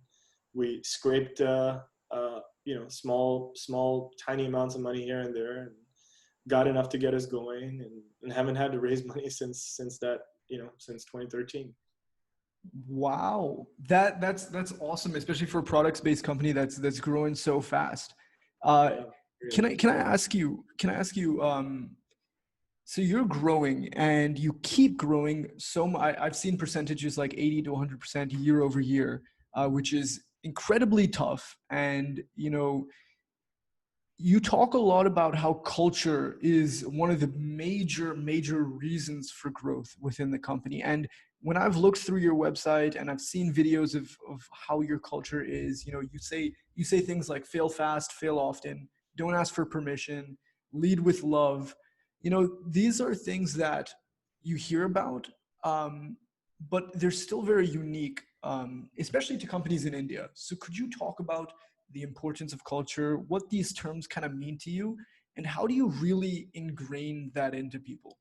we scraped small tiny amounts of money here and there, and got enough to get us going, and haven't had to raise money since that, since 2013. Wow, that's awesome, especially for a products-based company that's growing so fast. Uh, Yeah, really. can I ask you? So you're growing and you keep growing. I've seen percentages like 80 to 100% year over year, which is incredibly tough. And you talk a lot about how culture is one of the major reasons for growth within the company. And when I've looked through your website and I've seen videos of how your culture is, you say things like fail fast, fail often, don't ask for permission, lead with love. These are things that you hear about, but they're still very unique, especially to companies in India. So could you talk about the importance of culture, what these terms kind of mean to you, and how do you really ingrain that into people?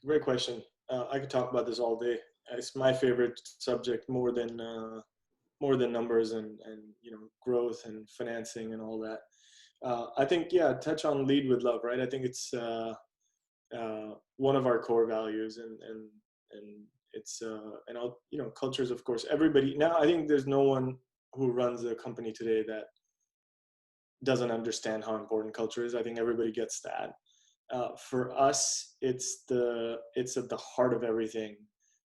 Great question. I could talk about this all day. It's my favorite subject, more than numbers and growth and financing and all that. I think, yeah, touch on lead with love, right? I think it's one of our core values, and it's and I'll, cultures, of course. Everybody now, I think there's no one who runs a company today that doesn't understand how important culture is. I think everybody gets that. For us, it's at the heart of everything,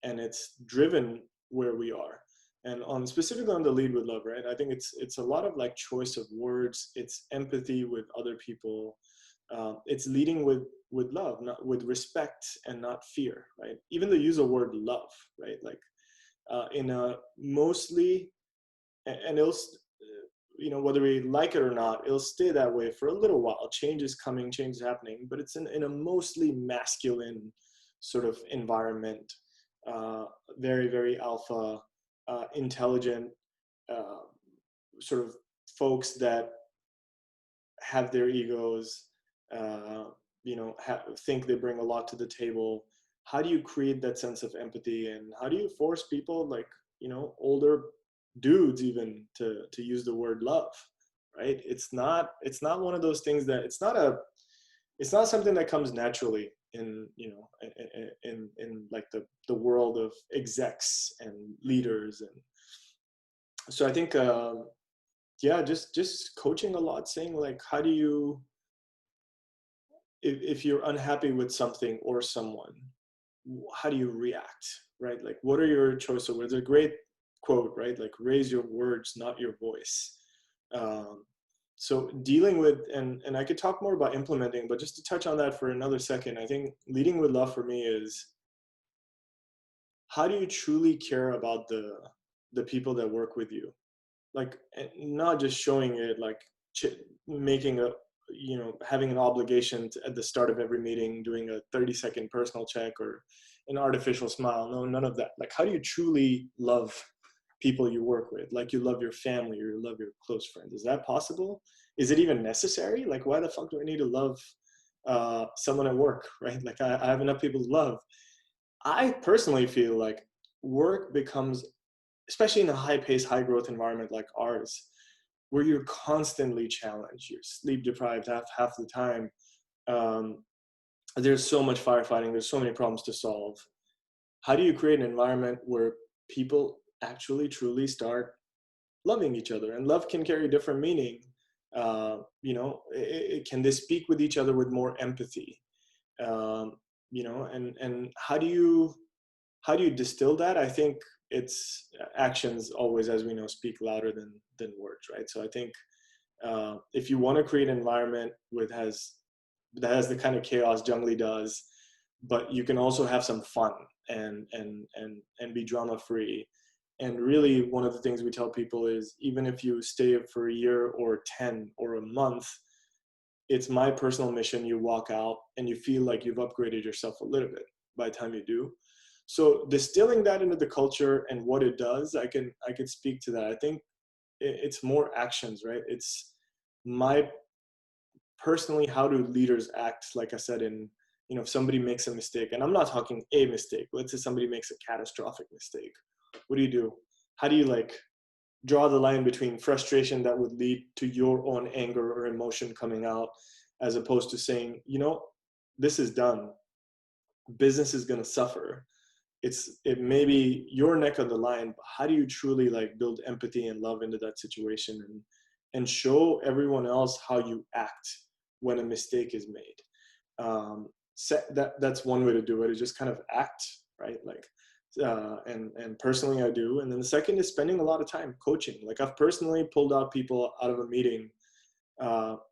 and it's driven where we are. And on specifically on the lead with love, right? I think it's a lot of like choice of words. It's empathy with other people. It's leading with love, not with respect and not fear, right? Even the use of word love, right? Like in a mostly, and it'll whether we like it or not, it'll stay that way for a little while. Change is coming, change is happening, but it's in a mostly masculine sort of environment. Very, very alpha, intelligent, uh, sort of folks that have their egos, think they bring a lot to the table. How do you create that sense of empathy, and how do you force people like, older dudes even to use the word love, right? It's not one of those things that it's not something that comes naturally in, in like the world of execs and leaders. And so I think, yeah, just coaching a lot, saying like, how do you, if you're unhappy with something or someone, how do you react, right? Like, what are your choice of words? A great quote, right? Like, raise your words, not your voice. Um, So dealing with, and I could talk more about implementing, but just to touch on that for another second, I think leading with love for me is, how do you truly care about the people that work with you? Like, not just showing it, like making a, having an obligation to, at the start of every meeting, doing a 30-second personal check or an artificial smile. No, none of that. Like, how do you truly love people you work with, like you love your family or you love your close friends? Is that possible? Is it even necessary? Like, why the fuck do I need to love someone at work, right? Like, I have enough people to love. I personally feel like work becomes, especially in a high-paced, high-growth environment like ours, where you're constantly challenged, you're sleep deprived half the time. Um, there's so much firefighting, there's so many problems to solve. How do you create an environment where people actually truly start loving each other? And love can carry different meaning. Can they speak with each other with more empathy? Um, and how do you distill that? I think it's actions always, as we know, speak louder than words, right? So I think if you want to create an environment that has the kind of chaos Junglee does, but you can also have some fun and be drama free. And really, one of the things we tell people is, even if you stay for a year or 10 or a month, it's my personal mission. You walk out and you feel like you've upgraded yourself a little bit by the time you do. So distilling that into the culture and what it does, I could speak to that. I think it's more actions, right? It's my personally, how do leaders act? Like I said, if somebody makes a mistake, and I'm not talking a mistake, let's say somebody makes a catastrophic mistake. What do you do? How do you like draw the line between frustration that would lead to your own anger or emotion coming out, as opposed to saying, this is done, business is going to suffer, it may be your neck of the line, but how do you truly like build empathy and love into that situation, and show everyone else how you act when a mistake is made? That's one way to do it, is just kind of act, right? Like, and personally I do. And then the second is spending a lot of time coaching. Like, I've personally pulled out people out of a meeting,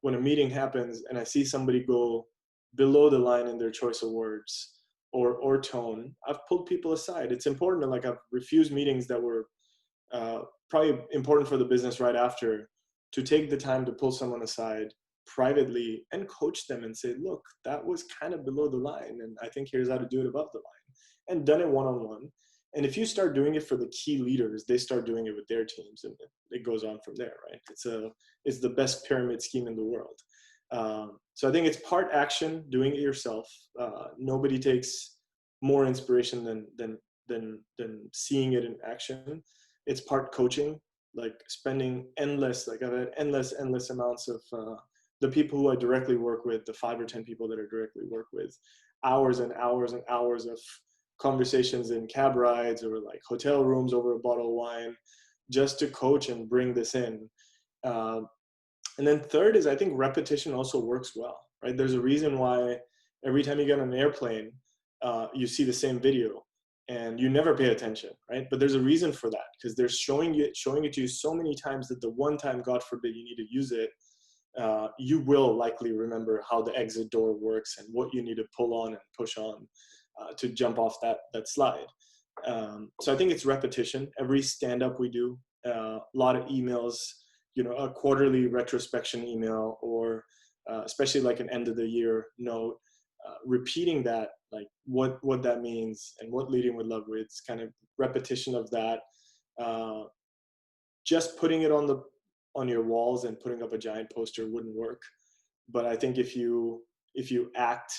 when a meeting happens and I see somebody go below the line in their choice of words or tone. I've pulled people aside. It's important to, like, I've refused meetings that were probably important for the business right after, to take the time to pull someone aside privately and coach them and say, look, that was kind of below the line, and I think here's how to do it above the line, and done it one-on-one. And if you start doing it for the key leaders, they start doing it with their teams, and it goes on from there, right? It's the best pyramid scheme in the world. So I think it's part action, doing it yourself. Nobody takes more inspiration than seeing it in action. It's part coaching, like spending endless, like I've had endless amounts of the people who I directly work with, the 5 or 10 people that I directly work with, hours and hours and hours of conversations in cab rides or like hotel rooms over a bottle of wine, just to coach and bring this in. And then third is, I think repetition also works well, right? There's a reason why every time you get on an airplane, you see the same video and you never pay attention, right? But there's a reason for that, because they're showing it to you so many times that the one time, God forbid, you need to use it, you will likely remember how the exit door works and what you need to pull on and push on to jump off that slide. So I think it's repetition. Every stand-up we do, a lot of emails, a quarterly retrospection email, or especially like an end of the year note, repeating that, like what that means and what leading with love with, kind of repetition of that. Just putting it on your walls and putting up a giant poster wouldn't work. But I think if you act,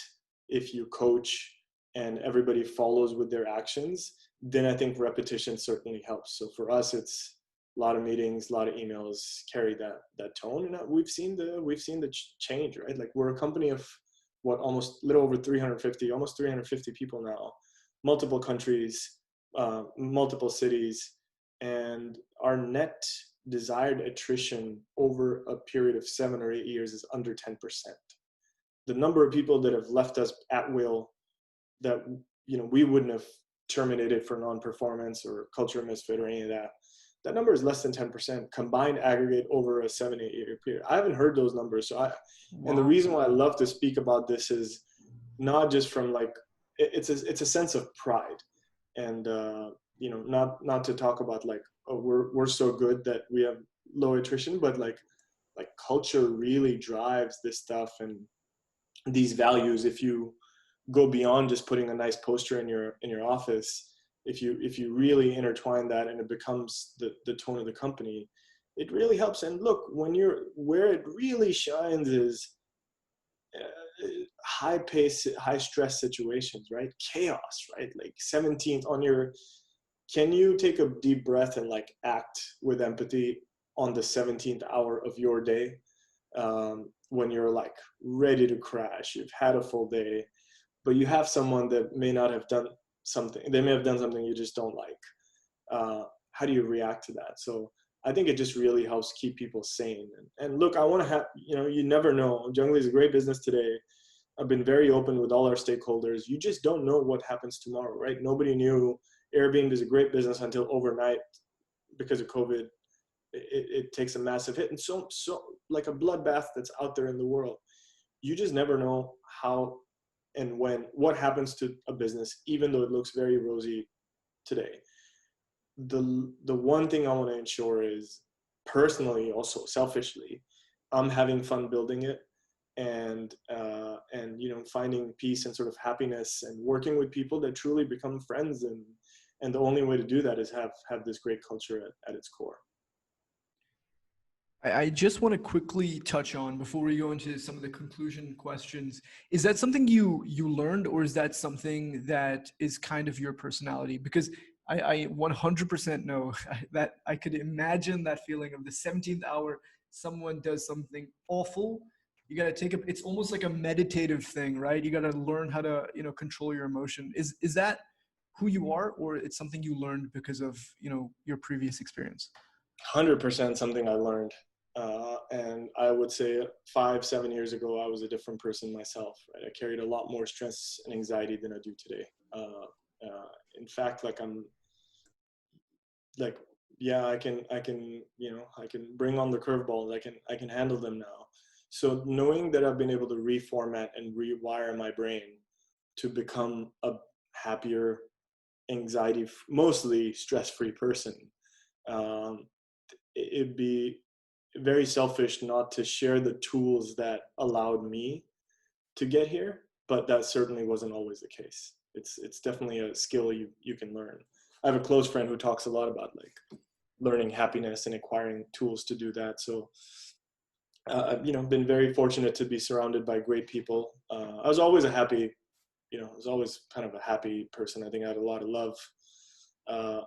if you coach, and everybody follows with their actions, then I think repetition certainly helps. So for us, it's a lot of meetings, a lot of emails carry that tone, and we've seen the change, right? Like, we're a company of almost little over 350 people now, multiple countries, multiple cities, and our net desired attrition over a period of 7 or 8 years is under 10%. The number of people that have left us at will, that we wouldn't have terminated for non-performance or culture misfit or any of that, that number is less than 10% combined aggregate over a 7-8 year period. I haven't heard those numbers. And the reason why I love to speak about this is not just from like, it's a sense of pride. And, not to talk about like, oh, we're so good that we have low attrition, but like culture really drives this stuff and these values. If you go beyond just putting a nice poster in your office, if you really intertwine that and it becomes the tone of the company, it really helps. And look, where it really shines is high pace, high stress situations, right? Chaos, right? Like 17th on your, can you take a deep breath and like act with empathy on the 17th hour of your day, when you're like ready to crash, you've had a full day, but you have someone that may not have done something, they may have done something you just don't like. How do you react to that? So I think it just really helps keep people sane. And look, I want to have, you never know. Junglee is a great business today. I've been very open with all our stakeholders. You just don't know what happens tomorrow, right? Nobody knew Airbnb is a great business until overnight, because of COVID, it takes a massive hit. And so like a bloodbath that's out there in the world. You just never know how and what happens to a business, even though it looks very rosy today. The one thing I want to ensure is, personally, also selfishly, I'm having fun building it, and finding peace and sort of happiness and working with people that truly become friends. And the only way to do that is have this great culture at its core. I just want to quickly touch on, before we go into some of the conclusion questions, is that something you learned, or is that something that is kind of your personality? Because I 100% know that I could imagine that feeling of the 17th hour, someone does something awful. You got to take it's almost like a meditative thing, right? You got to learn how to, control your emotion. Is that who you are, or it's something you learned because of, your previous experience? 100% something I learned. And I would say 5-7 years ago, I was a different person myself, right? I carried a lot more stress and anxiety than I do today. In fact, like I'm like, yeah, I can bring on the curveballs. I can handle them now. So knowing that I've been able to reformat and rewire my brain to become a happier, mostly stress-free person, it'd be very selfish not to share the tools that allowed me to get here, but that certainly wasn't always the case. It's definitely a skill you can learn. I have a close friend who talks a lot about like learning happiness and acquiring tools to do that. So I've been very fortunate to be surrounded by great people. I was always I was always kind of a happy person. I think I had a lot of love,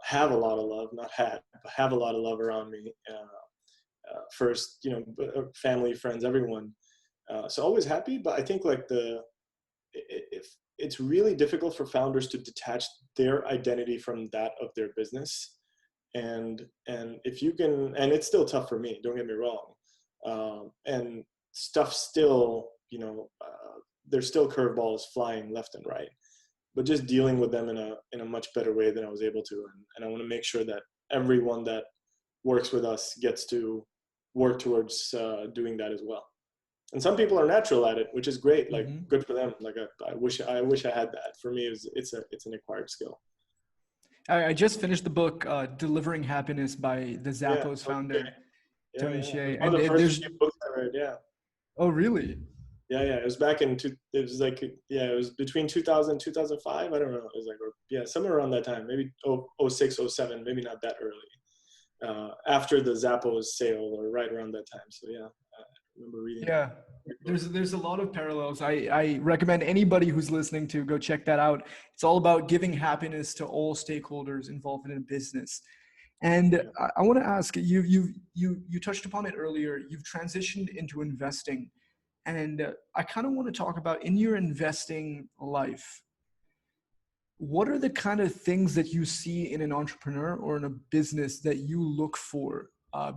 have a lot of love, not had, but have a lot of love around me. First, family, friends, everyone. So always happy, but I think like if it's really difficult for founders to detach their identity from that of their business. And if you can, and it's still tough for me, don't get me wrong. And stuff still, there's still curveballs flying left and right, but just dealing with them in a much better way than I was able to. And I want to make sure that everyone that works with us gets to work towards doing that as well. And some people are natural at it, which is great. Like, good for them. Like I wish I had that. For me, it's an acquired skill. I just finished the book, Delivering Happiness, by the Zappos founder, Tony Hsieh. One of the first few books I read, yeah. Oh, really? Yeah. It was back it was between 2000 2005. I don't know. It was like, somewhere around that time, maybe 06, 07, maybe not that early. After the Zappos sale, or right around that time. So yeah, I remember reading. Yeah, there's a lot of parallels. I recommend anybody who's listening to go check that out. It's all about giving happiness to all stakeholders involved in a business. And I want to ask you touched upon it earlier. You've transitioned into investing, and I kind of want to talk about, in your investing life, what are the kind of things that you see in an entrepreneur or in a business that you look for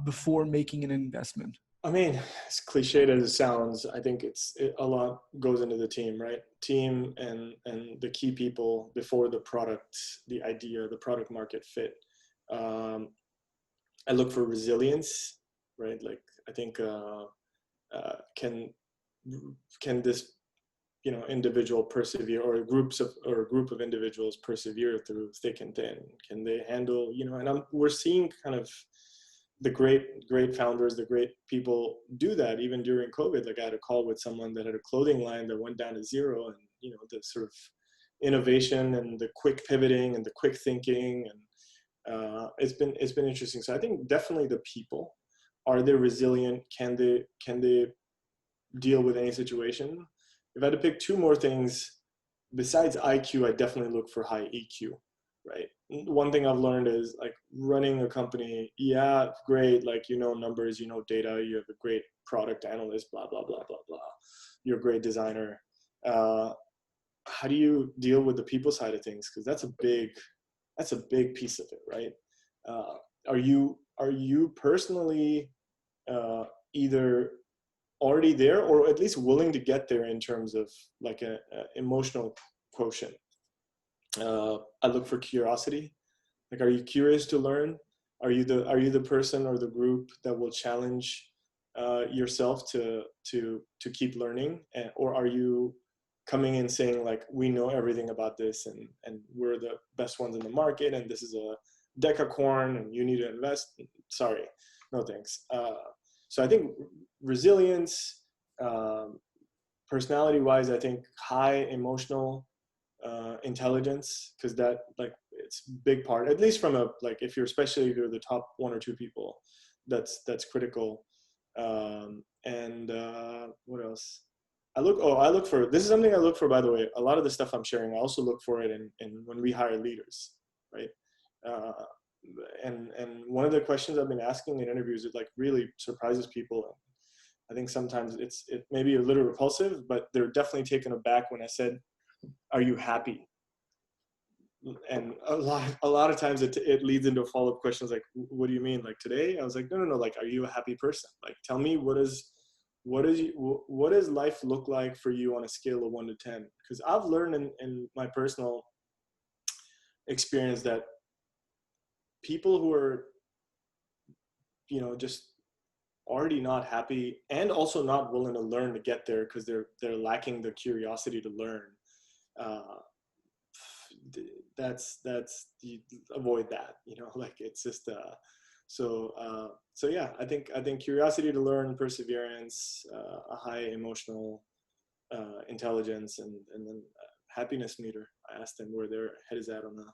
before making an investment? I mean, as cliched as it sounds, I think a lot goes into the team, right? Team and the key people before the product, the idea, the product market fit. I look for resilience, right? Like I think can this individual persevere, or a group of individuals persevere through thick and thin? Can they handle, and we're seeing kind of the great founders, the great people do that even during COVID. Like I had a call with someone that had a clothing line that went down to zero, and the sort of innovation and the quick pivoting and the quick thinking, and it's been interesting. So I think definitely the people, are they resilient? Can they deal with any situation? If I had to pick two more things besides IQ, I definitely look for high EQ, right? One thing I've learned is like running a company, yeah, great, like numbers, data, you have a great product analyst, blah blah blah blah blah. You're a great designer. How do you deal with the people side of things? Because that's a big piece of it, right? Are you personally either already there, or at least willing to get there in terms of like a emotional quotient? I look for curiosity. Like, are you curious to learn? Are you the person or the group that will challenge yourself to keep learning, or are you coming in saying like, we know everything about this, and we're the best ones in the market, and this is a decacorn, and you need to invest? Sorry, no thanks. So I think resilience, personality-wise, I think high emotional intelligence, because that, like, it's a big part, at least from if you're the top one or two people, that's critical. And what else? I look for, this is something I look for, by the way, a lot of the stuff I'm sharing, I also look for it in when we hire leaders, right? And one of the questions I've been asking in interviews, it like really surprises people. I think sometimes it may be a little repulsive, but they're definitely taken aback when I said, "Are you happy?" And a lot of times it leads into follow-up questions like, "What do you mean? Like today?" I was like, "No. Like, are you a happy person? Like, tell me what does life look like for you on a scale of 1 to 10?" Because I've learned in my personal experience that people who are, just already not happy and also not willing to learn to get there because they're lacking the curiosity to learn, that's you avoid that, like it's just so yeah, I think curiosity to learn, perseverance, a high emotional intelligence, and then happiness meter. I asked them where their head is at on the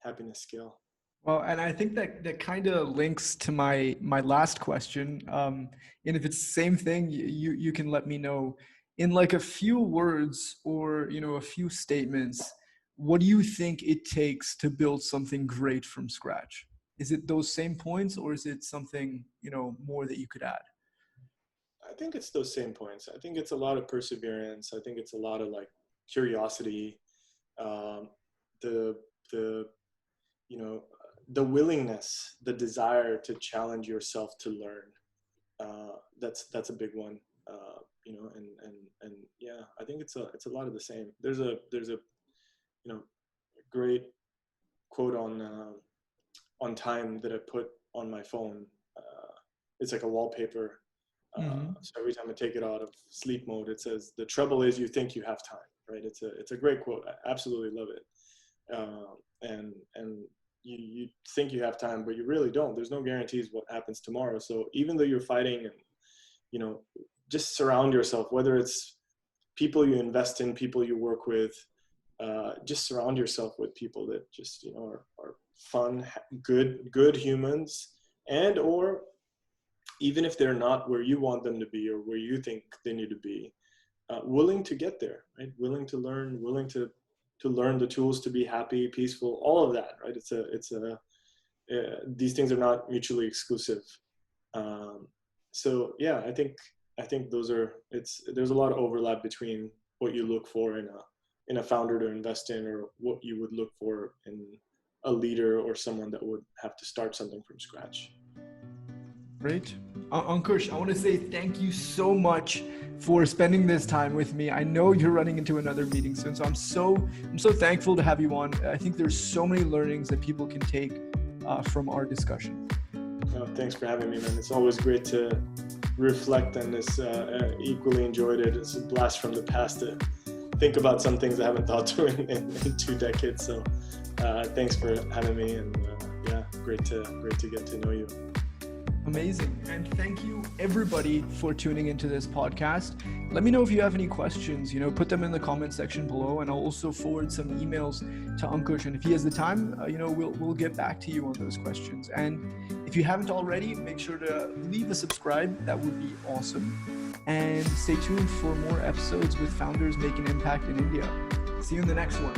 happiness scale. Well, and I think that kind of links to my last question. And if it's the same thing, you can let me know in like a few words, or a few statements. What do you think it takes to build something great from scratch? Is it those same points, or is it something more that you could add? I think it's those same points. I think it's a lot of perseverance. I think it's a lot of like curiosity, the the willingness, the desire to challenge yourself to learn. That's a big one. And yeah, I think it's a lot of the same. There's a great quote on time that I put on my phone. It's like a wallpaper. So every time I take it out of sleep mode, it says, "The trouble is you think you have time." Right? It's a great quote. I absolutely love it. And you think you have time, but you really don't. There's no guarantees what happens tomorrow. So even though you're fighting, and just surround yourself, whether it's people you invest in, people you work with, just surround yourself with people that just are fun, good humans, and or even if they're not where you want them to be or where you think they need to be, willing to get there, right? Willing to learn, willing to learn the tools to be happy, peaceful, all of that, right? These things are not mutually exclusive. So yeah, I think there's a lot of overlap between what you look for in a founder to invest in, or what you would look for in a leader or someone that would have to start something from scratch. Great. Ankush, I want to say thank you so much for spending this time with me. I know you're running into another meeting soon, so I'm so thankful to have you on. I think there's so many learnings that people can take from our discussion. Thanks for having me, man. It's always great to reflect on this. Equally enjoyed it. It's a blast from the past to think about some things I haven't thought to in 2 decades. So thanks for having me, and yeah, great to get to know you. Amazing. And thank you everybody for tuning into this podcast. Let me know if you have any questions, put them in the comment section below, and I'll also forward some emails to Ankush. And if he has the time, we'll get back to you on those questions. And if you haven't already, make sure to leave a subscribe. That would be awesome. And stay tuned for more episodes with founders making impact in India. See you in the next one.